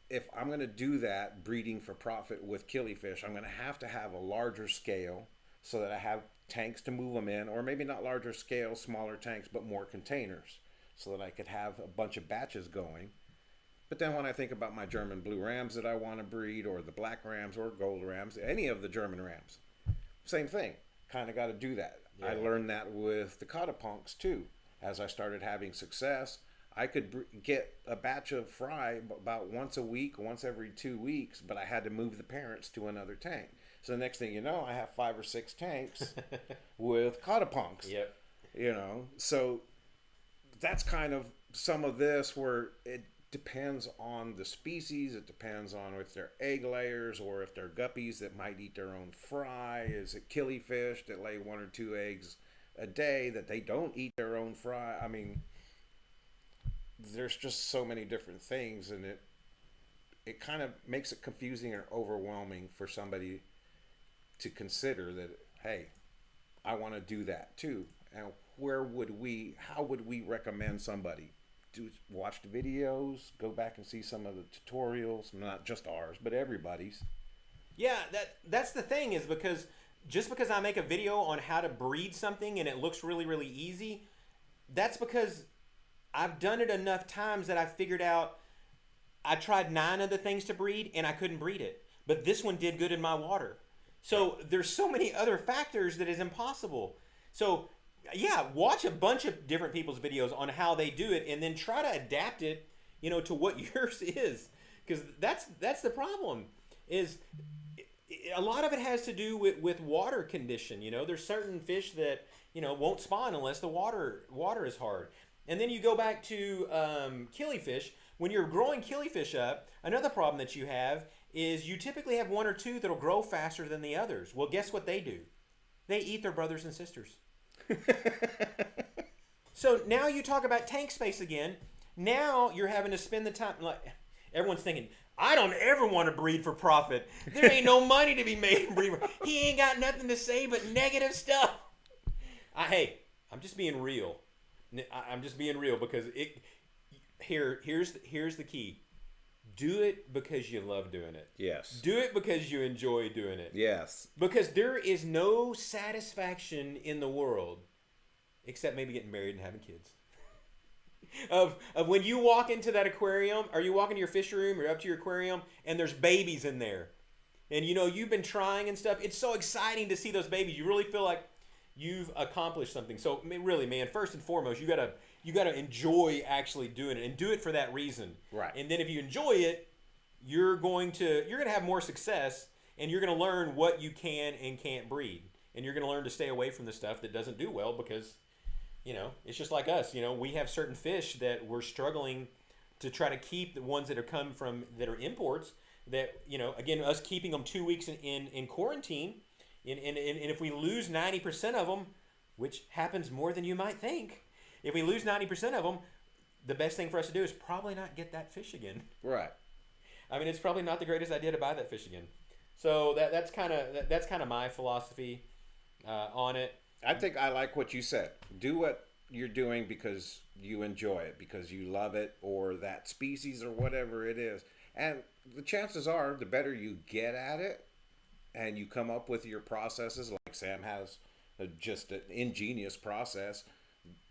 if I'm going to do that, breeding for profit with killifish, I'm going to have a larger scale so that I have tanks to move them in, or maybe not larger scale, smaller tanks, but more containers, so that I could have a bunch of batches going. But then when I think about my German blue rams that I want to breed, or the black rams or gold rams, any of the German rams, same thing. Kind of got to do that. Yeah. I learned that with the caudapunks too. As I started having success, I could get a batch of fry about once a week, once every 2 weeks, but I had to move the parents to another tank. So the next thing you know, I have 5 or 6 tanks with caudapunks. Yep. So that's kind of some of this where it depends on the species. It depends on if they're egg layers or if they're guppies that might eat their own fry. Is it killifish that lay 1 or 2 eggs a day that they don't eat their own fry? I mean, there's just so many different things, and it kind of makes it confusing or overwhelming for somebody to consider that, hey, I want to do that too. And how would we recommend somebody? Watch the videos, go back and see some of the tutorials, not just ours, but everybody's. Yeah, that's the thing, is because just because I make a video on how to breed something and it looks really, really easy, that's because I've done it enough times that I figured out I tried 9 other things to breed and I couldn't breed it. But this one did good in my water. So there's so many other factors that is impossible. So yeah, watch a bunch of different people's videos on how they do it and then try to adapt it, to what yours is. Because that's the problem, is a lot of it has to do with water condition. There's certain fish that, won't spawn unless the water is hard. And then you go back to killifish. When you're growing killifish up, another problem that you have is you typically have 1 or 2 that'll grow faster than the others. Well, guess what they do? They eat their brothers and sisters. So now you talk about tank space again. Now you're having to spend the time, like everyone's thinking, I don't ever want to breed for profit. There ain't no money to be made in breeding. He ain't got nothing to say but negative stuff. Hey, I'm just being real. I'm just being real because here's the key. Do it because you love doing it. Yes. Do it because you enjoy doing it. Yes. Because there is no satisfaction in the world except maybe getting married and having kids. Of when you walk into that aquarium, or you walk into your fish room, or up to your aquarium, and there's babies in there. And you've been trying and stuff. It's so exciting to see those babies. You really feel like you've accomplished something. So really, man, first and foremost, you gotta enjoy actually doing it, and do it for that reason. Right. And then if you enjoy it, you're gonna have more success, and you're gonna learn what you can and can't breed, and you're gonna learn to stay away from the stuff that doesn't do well, because it's just like us. We have certain fish that we're struggling to try to keep, the ones that are imports, that again, us keeping them 2 weeks in quarantine. And if we lose 90% of them, which happens more than you might think, if we lose 90% of them, the best thing for us to do is probably not get that fish again. Right. I mean, it's probably not the greatest idea to buy that fish again. So that's kind of my philosophy on it. I think I like what you said. Do what you're doing because you enjoy it, because you love it, or that species, or whatever it is. And the chances are, the better you get at it, and you come up with your processes, like Sam has just an ingenious process.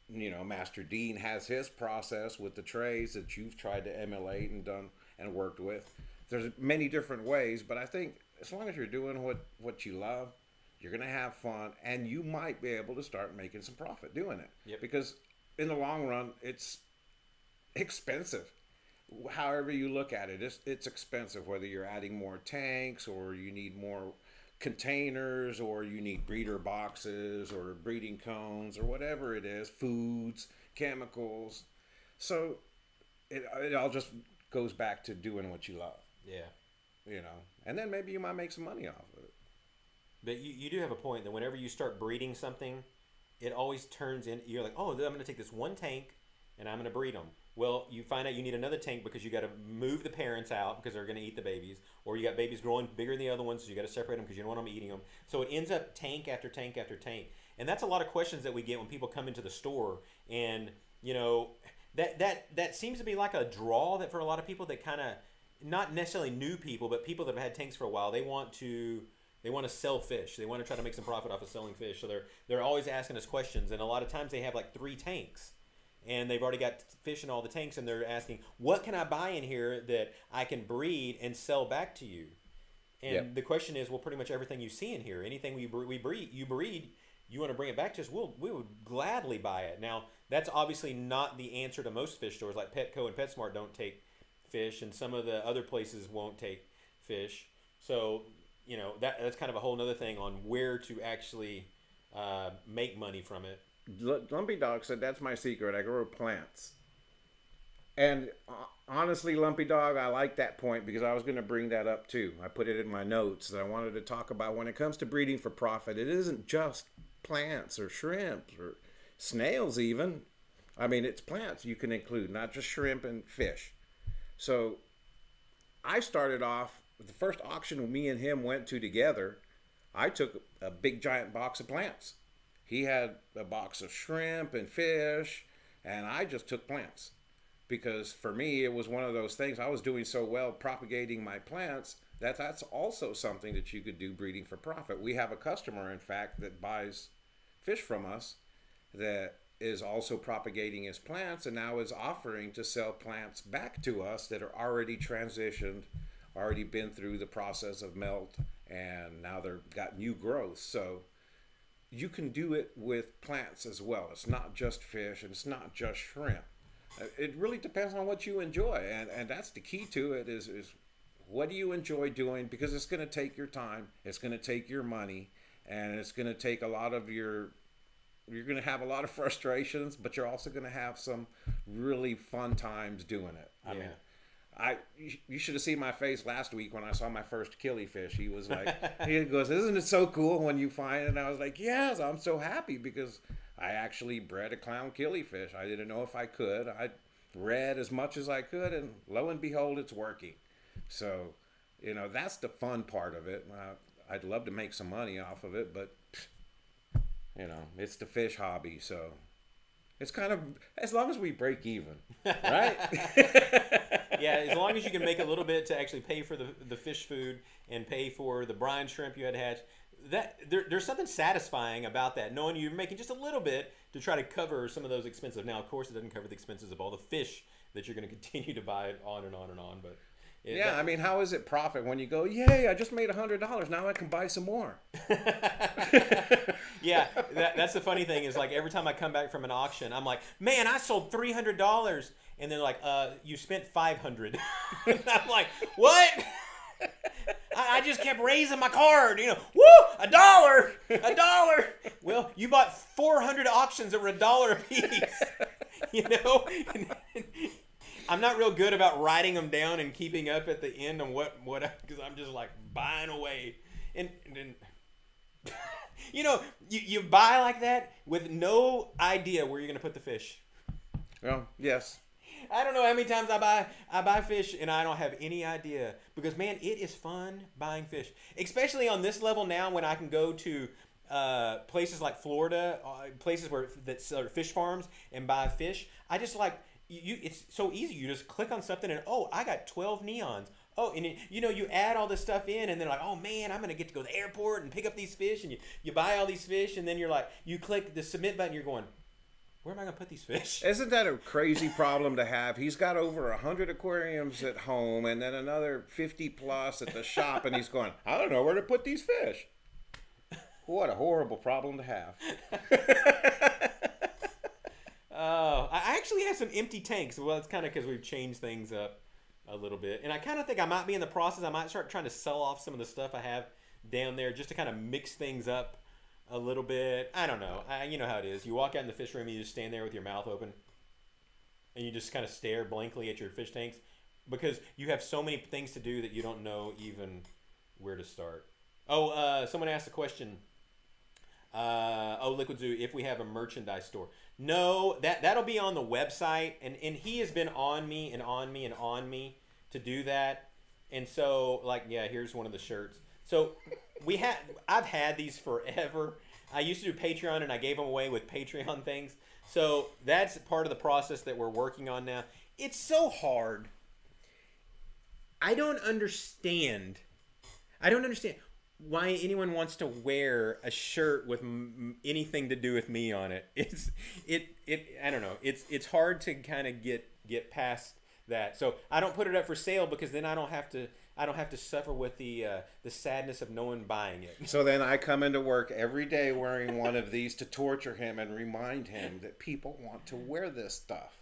Master Dean has his process with the trays that you've tried to emulate and done and worked with. There's many different ways, but I think as long as you're doing what you love, you're going to have fun, and you might be able to start making some profit doing it. Yep. Because in the long run, it's expensive. However you look at it, it's expensive, whether you're adding more tanks or you need more containers, or you need breeder boxes or breeding cones or whatever it is, foods, chemicals. So it all just goes back to doing what you love. Yeah. You know, and then maybe you might make some money off of it. But you do have a point that whenever you start breeding something, it always turns in, you're like, oh, I'm going to take this one tank and I'm going to breed them. Well, you find out you need another tank because you got to move the parents out because they're going to eat the babies, or you got babies growing bigger than the other ones, so you got to separate them because you don't want them eating them. So it ends up tank after tank after tank. And that's a lot of questions that we get when people come into the store. And, you know, that seems to be like a draw that for a lot of people that kind of, not necessarily new people, but people that have had tanks for a while, they want to sell fish. They want to try to make some profit off of selling fish. So they're always asking us questions, and a lot of times they have like 3 tanks, and they've already got fish in all the tanks, and they're asking, what can I buy in here that I can breed and sell back to you? And the question is, well, pretty much everything you see in here, anything you breed, you want to bring it back to us, we would gladly buy it. Now, that's obviously not the answer to most fish stores. Like Petco and PetSmart don't take fish, and some of the other places won't take fish. So, you know, that's kind of a whole nother thing on where to actually make money from it. Lumpy Dog said, that's my secret. I grow plants. And honestly, Lumpy Dog, I like that point because I was going to bring that up too. I put it in my notes that I wanted to talk about when it comes to breeding for profit. It isn't just plants or shrimp or snails even. I mean, it's plants you can include, not just shrimp and fish. So I started off, the first auction me and him went to together, I took a big giant box of plants. He had a box of shrimp and fish, and I just took plants. Because for me, it was one of those things, I was doing so well propagating my plants, that's also something that you could do breeding for profit. We have a customer, in fact, that buys fish from us that is also propagating his plants and now is offering to sell plants back to us that are already transitioned, already been through the process of melt, and now they've got new growth. So you can do it with plants as well. It's not just fish and it's not just shrimp. It really depends on what you enjoy, and that's the key to it is what do you enjoy doing, because it's going to take your time, it's going to take your money, and it's going to take a lot of you're going to have a lot of frustrations, but you're also going to have some really fun times doing it. I mean, you should have seen my face last week when I saw my first killifish. He was like, he goes, isn't it so cool when you find it? And I was like, yes, I'm so happy because I actually bred a clown killifish. I didn't know if I could. I bred as much as I could, and lo and behold, it's working. So, you know, that's the fun part of it. I'd love to make some money off of it, but, you know, it's the fish hobby, so it's kind of, as long as we break even, right? Yeah, as long as you can make a little bit to actually pay for the fish food and pay for the brine shrimp you had hatched, there's something satisfying about that, knowing you're making just a little bit to try to cover some of those expenses. Now, of course, it doesn't cover the expenses of all the fish that you're going to continue to buy on and on and on, but... I mean, how is it profit when you go, yay, I just made $100, now I can buy some more? Yeah, that's the funny thing is, like, every time I come back from an auction, I'm like, man, I sold $300, and then like, you spent $500. And I'm like, what? I just kept raising my card, you know, woo, $1. Well, you bought 400 auctions that were $1 a piece, you know? I'm not real good about writing them down and keeping up at the end on what because I'm just like buying away. And you know, you buy like that with no idea where you're going to put the fish. Well, yes. I don't know how many times I buy fish and I don't have any idea, because man, it is fun buying fish, especially on this level now when I can go to places like Florida, places that sell fish farms and buy fish. I just like it's so easy. You just click on something and I got 12 neons. Oh, and you know, you add all this stuff in, and then like, oh man, I'm gonna get to go to the airport and pick up these fish, and you buy all these fish, and then you're like, you click the submit button, you're going, where am I gonna put these fish? Isn't that a crazy problem to have? He's got over 100 aquariums at home, and then another 50 plus at the shop, and he's going, I don't know where to put these fish. What a horrible problem to have. I actually have some empty tanks. Well, it's kind of because we've changed things up a little bit. And I kind of think I might be in the process. I might start trying to sell off some of the stuff I have down there just to kind of mix things up a little bit. I don't know. You know how it is. You walk out in the fish room and you just stand there with your mouth open and you just kind of stare blankly at your fish tanks because you have so many things to do that you don't know even where to start. Oh, someone asked a question. Liquid Zoo, if we have a merchandise store. No, that'll be on the website, and he has been on me and on me and on me to do that. And so, like, yeah, here's one of the shirts. So I've had these forever. I used to do Patreon, and I gave them away with Patreon things. So that's part of the process that we're working on now. It's so hard. I don't understand why anyone wants to wear a shirt with anything to do with me on it. I don't know. It's hard to kind of get past that. So I don't put it up for sale because then I don't have to suffer with the sadness of no one buying it. So then I come into work every day wearing one of these to torture him and remind him that people want to wear this stuff.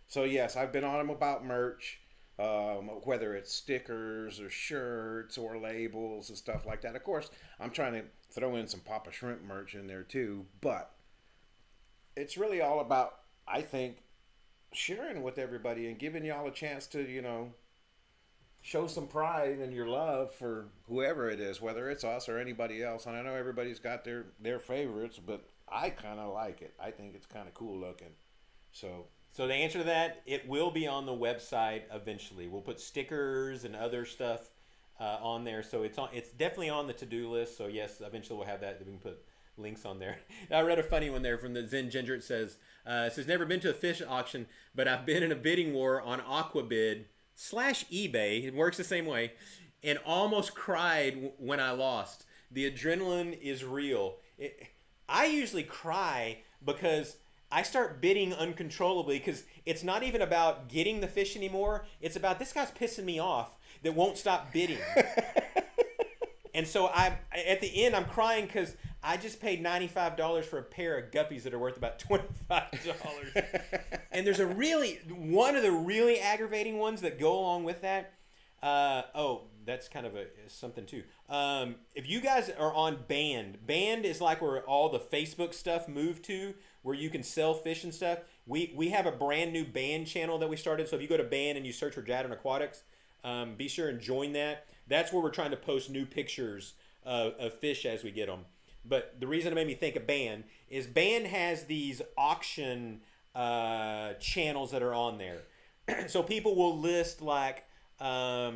So yes, I've been on him about merch. Whether it's stickers or shirts or labels and stuff like that. Of course, I'm trying to throw in some Papa Shrimp merch in there too, but it's really all about, I think, sharing with everybody and giving y'all a chance to, show some pride in your love for whoever it is, whether it's us or anybody else. And I know everybody's got their favorites, but I kind of like it. I think it's kind of cool looking. So the answer to that, it will be on the website eventually. We'll put stickers and other stuff on there. So it's definitely on the to-do list. So yes, eventually we'll have that. We can put links on there. I read a funny one there from the Zen Ginger. It says, never been to a fish auction, but I've been in a bidding war on Aquabid/eBay. It works the same way. And almost cried when I lost. The adrenaline is real. I usually cry because I start bidding uncontrollably because it's not even about getting the fish anymore. It's about this guy's pissing me off that won't stop bidding. And so at the end, I'm crying because I just paid $95 for a pair of guppies that are worth about $25. And there's one of the really aggravating ones that go along with that. That's kind of something too. If you guys are on Band is like where all the Facebook stuff moved to, where you can sell fish and stuff. We have a brand new Band channel that we started. So if you go to Band and you search for Jadren Aquatics, be sure and join that. That's where we're trying to post new pictures of fish as we get them. But the reason it made me think of Band is Band has these auction channels that are on there. So people will list like a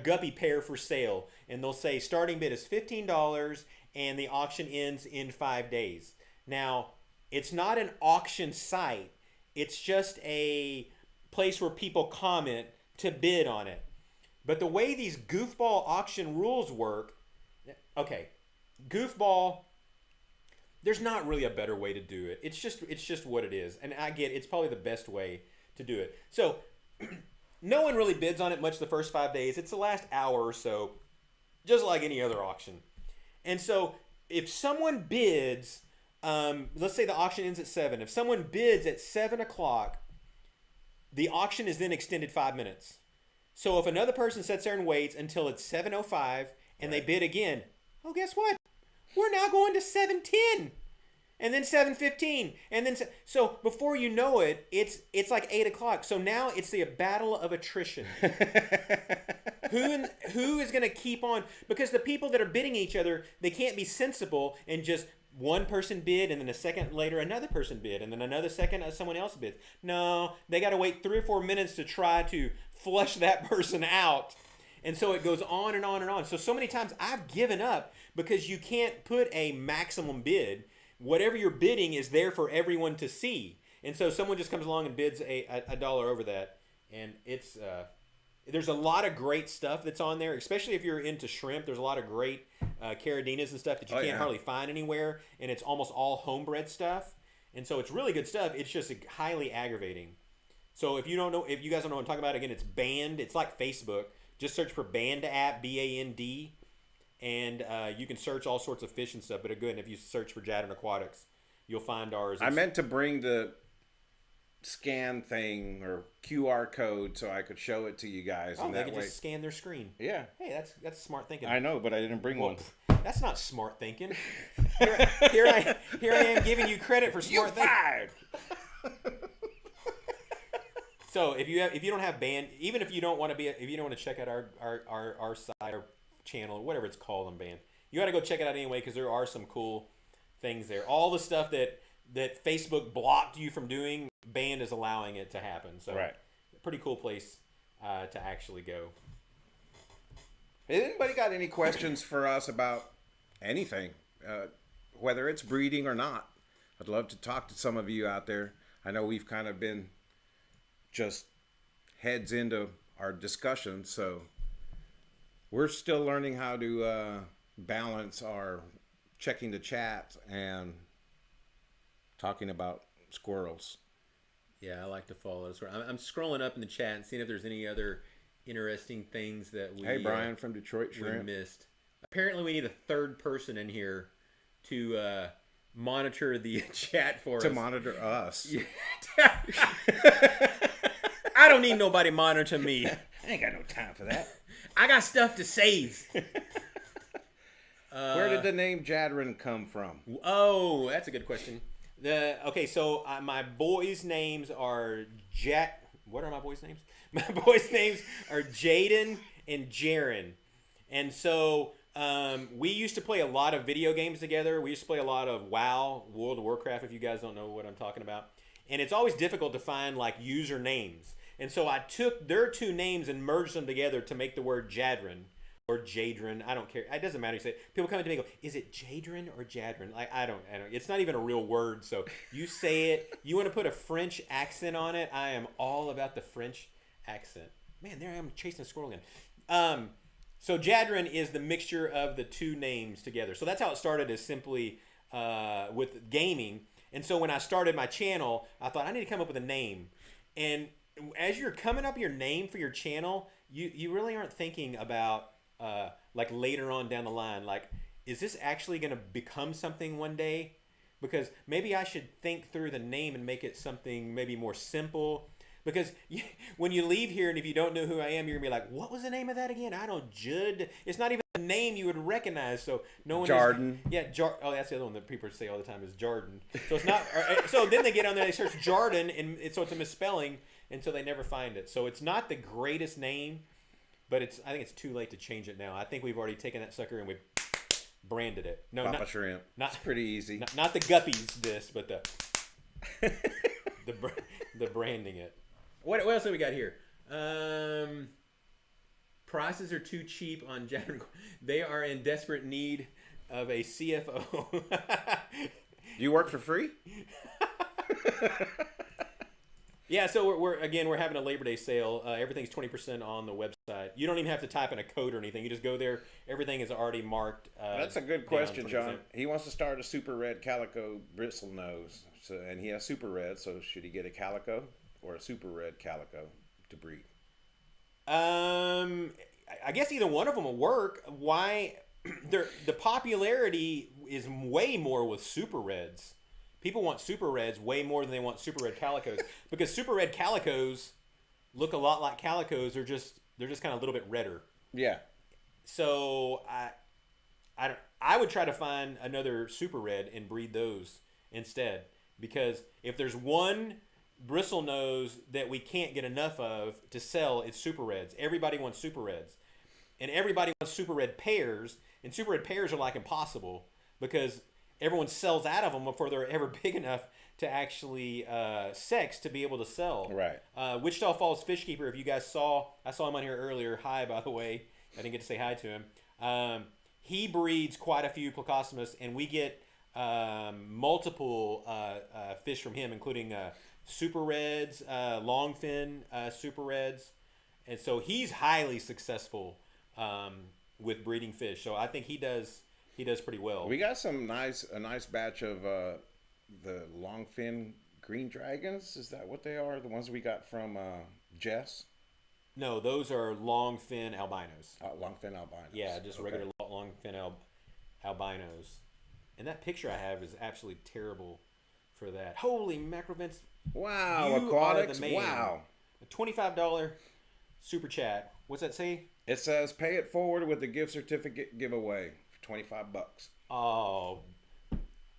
guppy pair for sale, and they'll say starting bid is $15 and the auction ends in 5 days. Now, it's not an auction site. It's just a place where people comment to bid on it. But the way these goofball auction rules work, okay, goofball, there's not really a better way to do it. It's just what it is. And I get it's probably the best way to do it. So no one really bids on it much the first 5 days. It's the last hour or so, just like any other auction. And so if someone bids, let's say the auction ends at 7. If someone bids at 7 o'clock, the auction is then extended 5 minutes. So if another person sits there and waits until it's 7:05 and they bid again, oh, guess what? We're now going to 7:10. And then 7:15, and then so before you know it, it's like 8 o'clock. So now it's the battle of attrition. Who is going to keep on? Because the people that are bidding each other, they can't be sensible and just one person bid, and then a second later another person bid, and then another second someone else bids. No, they got to wait 3 or 4 minutes to try to flush that person out. And so it goes on and on and on. So many times I've given up because you can't put a maximum bid. Whatever you're bidding is there for everyone to see. And so someone just comes along and bids a dollar over that. And it's there's a lot of great stuff that's on there, especially if you're into shrimp. There's a lot of great caradinas and stuff that you can't hardly find anywhere. And it's almost all homebred stuff. And so it's really good stuff. It's just highly aggravating. So if you guys don't know what I'm talking about, again, it's Band. It's like Facebook. Just search for Band app, BAND. And you can search all sorts of fish and stuff. But again, if you search for Jadren Aquatics, you'll find ours. I meant to bring the scan thing or QR code so I could show it to you guys. Oh, and they that can way, just scan their screen. yeah. Hey, that's smart thinking. I know, but I didn't bring one. That's not smart thinking. Here I am giving you credit for smart thinking. Fired. So if you don't have band, even if you don't want to check out our site or channel, whatever it's called on band, you got to go check it out anyway because there are some cool things there. All the stuff that Facebook blocked you from doing, band is allowing it to happen. So right. Pretty cool place to actually go. Anybody got any questions for us about anything, whether it's breeding or not? I'd love to talk to some of you out there. I know we've kind of been just heads into our discussion, so we're still learning how to balance our checking the chat and talking about squirrels. Yeah, I like to follow this. I'm scrolling up in the chat and seeing if there's any other interesting things that we. Hey, Brian from Detroit we Shrimp. missed. Apparently, we need a third person in here to monitor the chat for us. To monitor us. I don't need nobody monitoring me. I ain't got no time for that. I got stuff to save. Where did the name Jadren come from? Oh, that's a good question. Okay, so my boys' names are What are my boys' names? My boys' names are Jaden and Jaren. And so we used to play a lot of video games together. We used to play a lot of WoW, World of Warcraft, if you guys don't know what I'm talking about. And it's always difficult to find like user names. And so I took their two names and merged them together to make the word Jadren or Jadren. I don't care. It doesn't matter. You say, people come to me and go, is it Jadren or Jadren? Like, I don't. It's not even a real word. So you say it. You want to put a French accent on it. I am all about the French accent. Man, there I am chasing a squirrel again. So Jadren is the mixture of the two names together. So that's how it started, is simply with gaming. And so when I started my channel, I thought I need to come up with a name. And as you're coming up with your name for your channel, you really aren't thinking about like later on down the line, like, is this actually going to become something one day? Because maybe I should think through the name and make it something maybe more simple. Because when you leave here and if you don't know who I am, you're going to be like, what was the name of that again? I don't Judd. It's not even a name you would recognize. So no one Jardin. Oh, that's the other one that people say all the time is Jardin. So it's not. So then they get on there, they search Jardin, and so it's a misspelling, and so they never find it. So it's not the greatest name, but I think it's too late to change it now. I think we've already taken that sucker and we've branded it. No, Papa Shrimp. It's pretty easy. Not the guppies, but the branding it. What else have we got here? Prices are too cheap on Jadren. They are in desperate need of a CFO. You work for free? Yeah, so we're having a Labor Day sale. Everything's 20% on the website. You don't even have to type in a code or anything. You just go there. Everything is already marked. That's a good question, John. He wants to start a super red calico bristle nose, and he has super red. So should he get a calico or a super red calico to breed? I guess either one of them will work. Why? The popularity is way more with super reds. People want super reds way more than they want super red calicos, because super red calicos look a lot like calicos. They're just kind of a little bit redder. Yeah. So I would try to find another super red and breed those instead, because if there's one bristle nose that we can't get enough of to sell, it's super reds. Everybody wants super reds, and everybody wants super red pairs, and super red pairs are like impossible because everyone sells out of them before they're ever big enough to actually sex to be able to sell. Right. Wichita Falls Fish Keeper, if you guys saw, I saw him on here earlier. Hi, by the way. I didn't get to say hi to him. He breeds quite a few Plecostomus, and we get multiple fish from him, including super reds, longfin super reds. And so he's highly successful with breeding fish. So I think he does pretty well. We got a nice batch of the longfin green dragons. Is that what they are? The ones we got from Jess? No, those are longfin albinos. Longfin albinos. Yeah, just regular longfin albinos. And that picture I have is absolutely terrible for that. Holy mackerel, Vince. Wow, You aquatics. are the man. Wow. A $25 super chat. What's that say? It says pay it forward with the gift certificate giveaway for $25. Oh,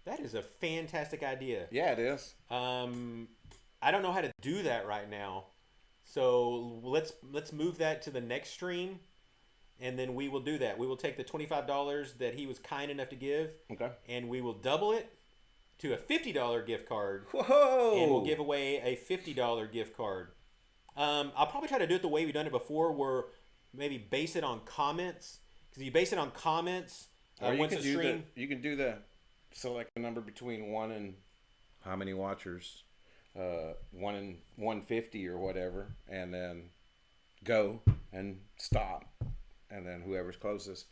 that is a fantastic idea. Yeah, it is. I don't know how to do that right now. So let's move that to the next stream, and then we will do that. We will take the $25 that he was kind enough to give, Okay. and we will double it to a $50 gift card. Whoa! And we'll give away a $50 gift card. I'll probably try to do it the way we've done it before, where maybe base it on comments. Because you base it on comments, Or you once can a do stream. select a number between 1 and how many watchers? 1 and 150 or whatever, and then go and stop, and then whoever's closest.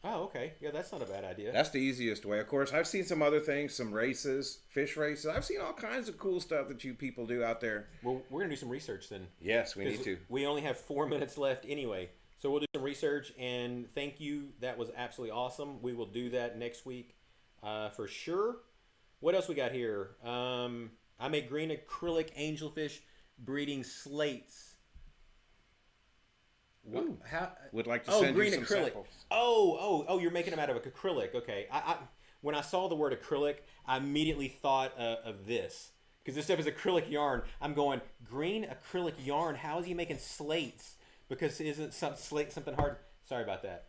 Oh, okay. Yeah, that's not a bad idea. That's the easiest way. Of course, I've seen some other things, some races, fish races. I've seen all kinds of cool stuff that you people do out there. Well, we're going to do some research then. Yes, we need to. We only have 4 minutes left anyway. So we'll do some research, and thank you. That was absolutely awesome. We will do that next week for sure. What else we got here? I make green acrylic angelfish breeding slates. Ooh. How? Would like to send green you some acrylic. samples. Oh, you're making them out of acrylic. Okay. When I saw the word acrylic, I immediately thought of this. Because this stuff is acrylic yarn. I'm going, green acrylic yarn? How is he making slates? Because isn't slate something hard? Sorry about that.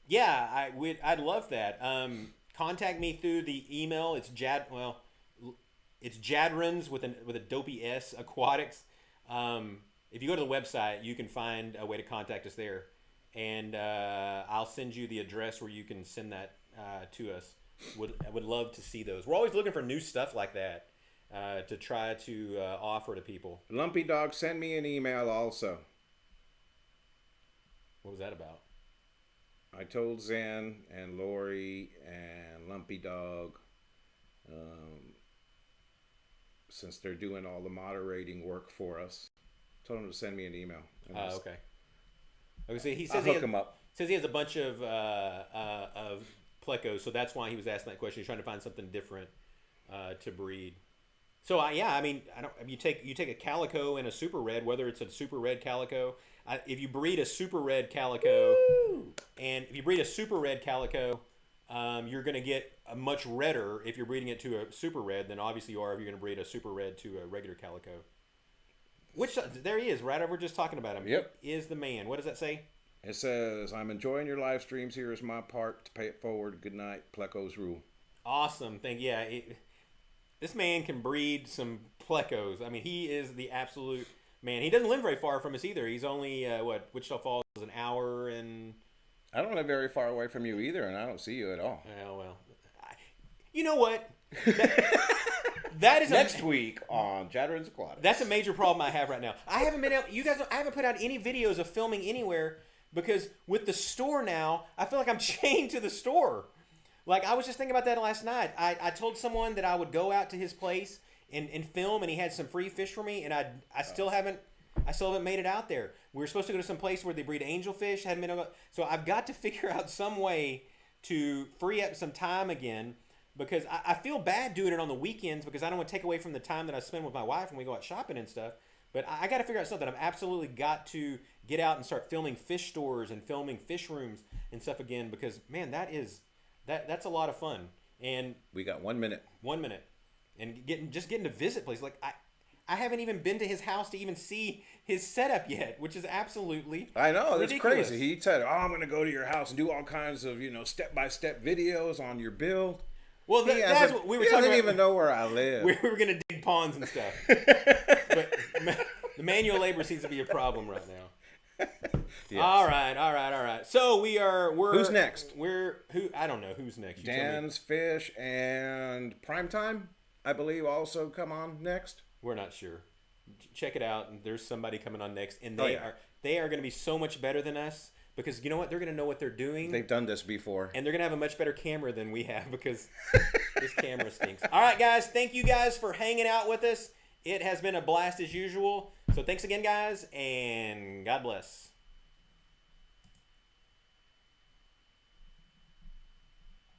Yeah, I'd love that. Contact me through the email. It's Jadren's with a dopey S, aquatics. If you go to the website, you can find a way to contact us there. And I'll send you the address where you can send that to us. I would love to see those. We're always looking for new stuff like that to try to offer to people. Lumpy Dog, send me an email also. What was that about? I told Zen and Lori and Lumpy Dog, since they're doing all the moderating work for us, told them to send me an email. Okay. Okay, he says I'll hook him up. Says he has a bunch of plecos, so that's why he was asking that question. He's trying to find something different to breed. So you take a calico and a super red, whether it's a super red calico. If you breed a super red calico, you're going to get a much redder if you're breeding it to a super red than obviously you are if you're going to breed a super red to a regular calico. Which there he is, right over just talking about him. Yep. He is the man. What does that say? It says, I'm enjoying your live streams. Here is my part to pay it forward. Good night. Plecos rule. Awesome. This man can breed some plecos. I mean, he is the absolute man. He doesn't live very far from us either. He's only, Wichita Falls is an hour and... I don't live very far away from you either, and I don't see you at all. Oh, well. You know what? That is next week on Jadren's Aquatics. That's a major problem I have right now. I haven't been able... I haven't put out any videos of filming anywhere because with the store now, I feel like I'm chained to the store. Like, I was just thinking about that last night. I told someone that I would go out to his place and film, and he had some free fish for me, and I still haven't made it out there. We were supposed to go to some place where they breed angelfish. So I've got to figure out some way to free up some time again because I feel bad doing it on the weekends because I don't want to take away from the time that I spend with my wife when we go out shopping and stuff. But I got to figure out something. I've absolutely got to get out and start filming fish stores and filming fish rooms and stuff again because, man, that's a lot of fun. And we got 1 minute. 1 minute. And getting to visit places. Like, I haven't even been to his house to even see his setup yet, which is absolutely I know, that's ridiculous. crazy. He said, I'm going to go to your house and do all kinds of, step-by-step videos on your build. Well, that's what we were talking about. He doesn't even know where I live. We were going to dig ponds and stuff. But the manual labor seems to be a problem right now. Yes. All right. So we're who's next? I don't know who's next. Dan's Fish and Primetime, I believe, also come on next. We're not sure. Check it out. There's somebody coming on next, and they are going to be so much better than us because you know what? They're going to know what they're doing. They've done this before, and they're going to have a much better camera than we have because this camera stinks. All right, guys. Thank you guys for hanging out with us. It has been a blast as usual. So thanks again, guys, and God bless.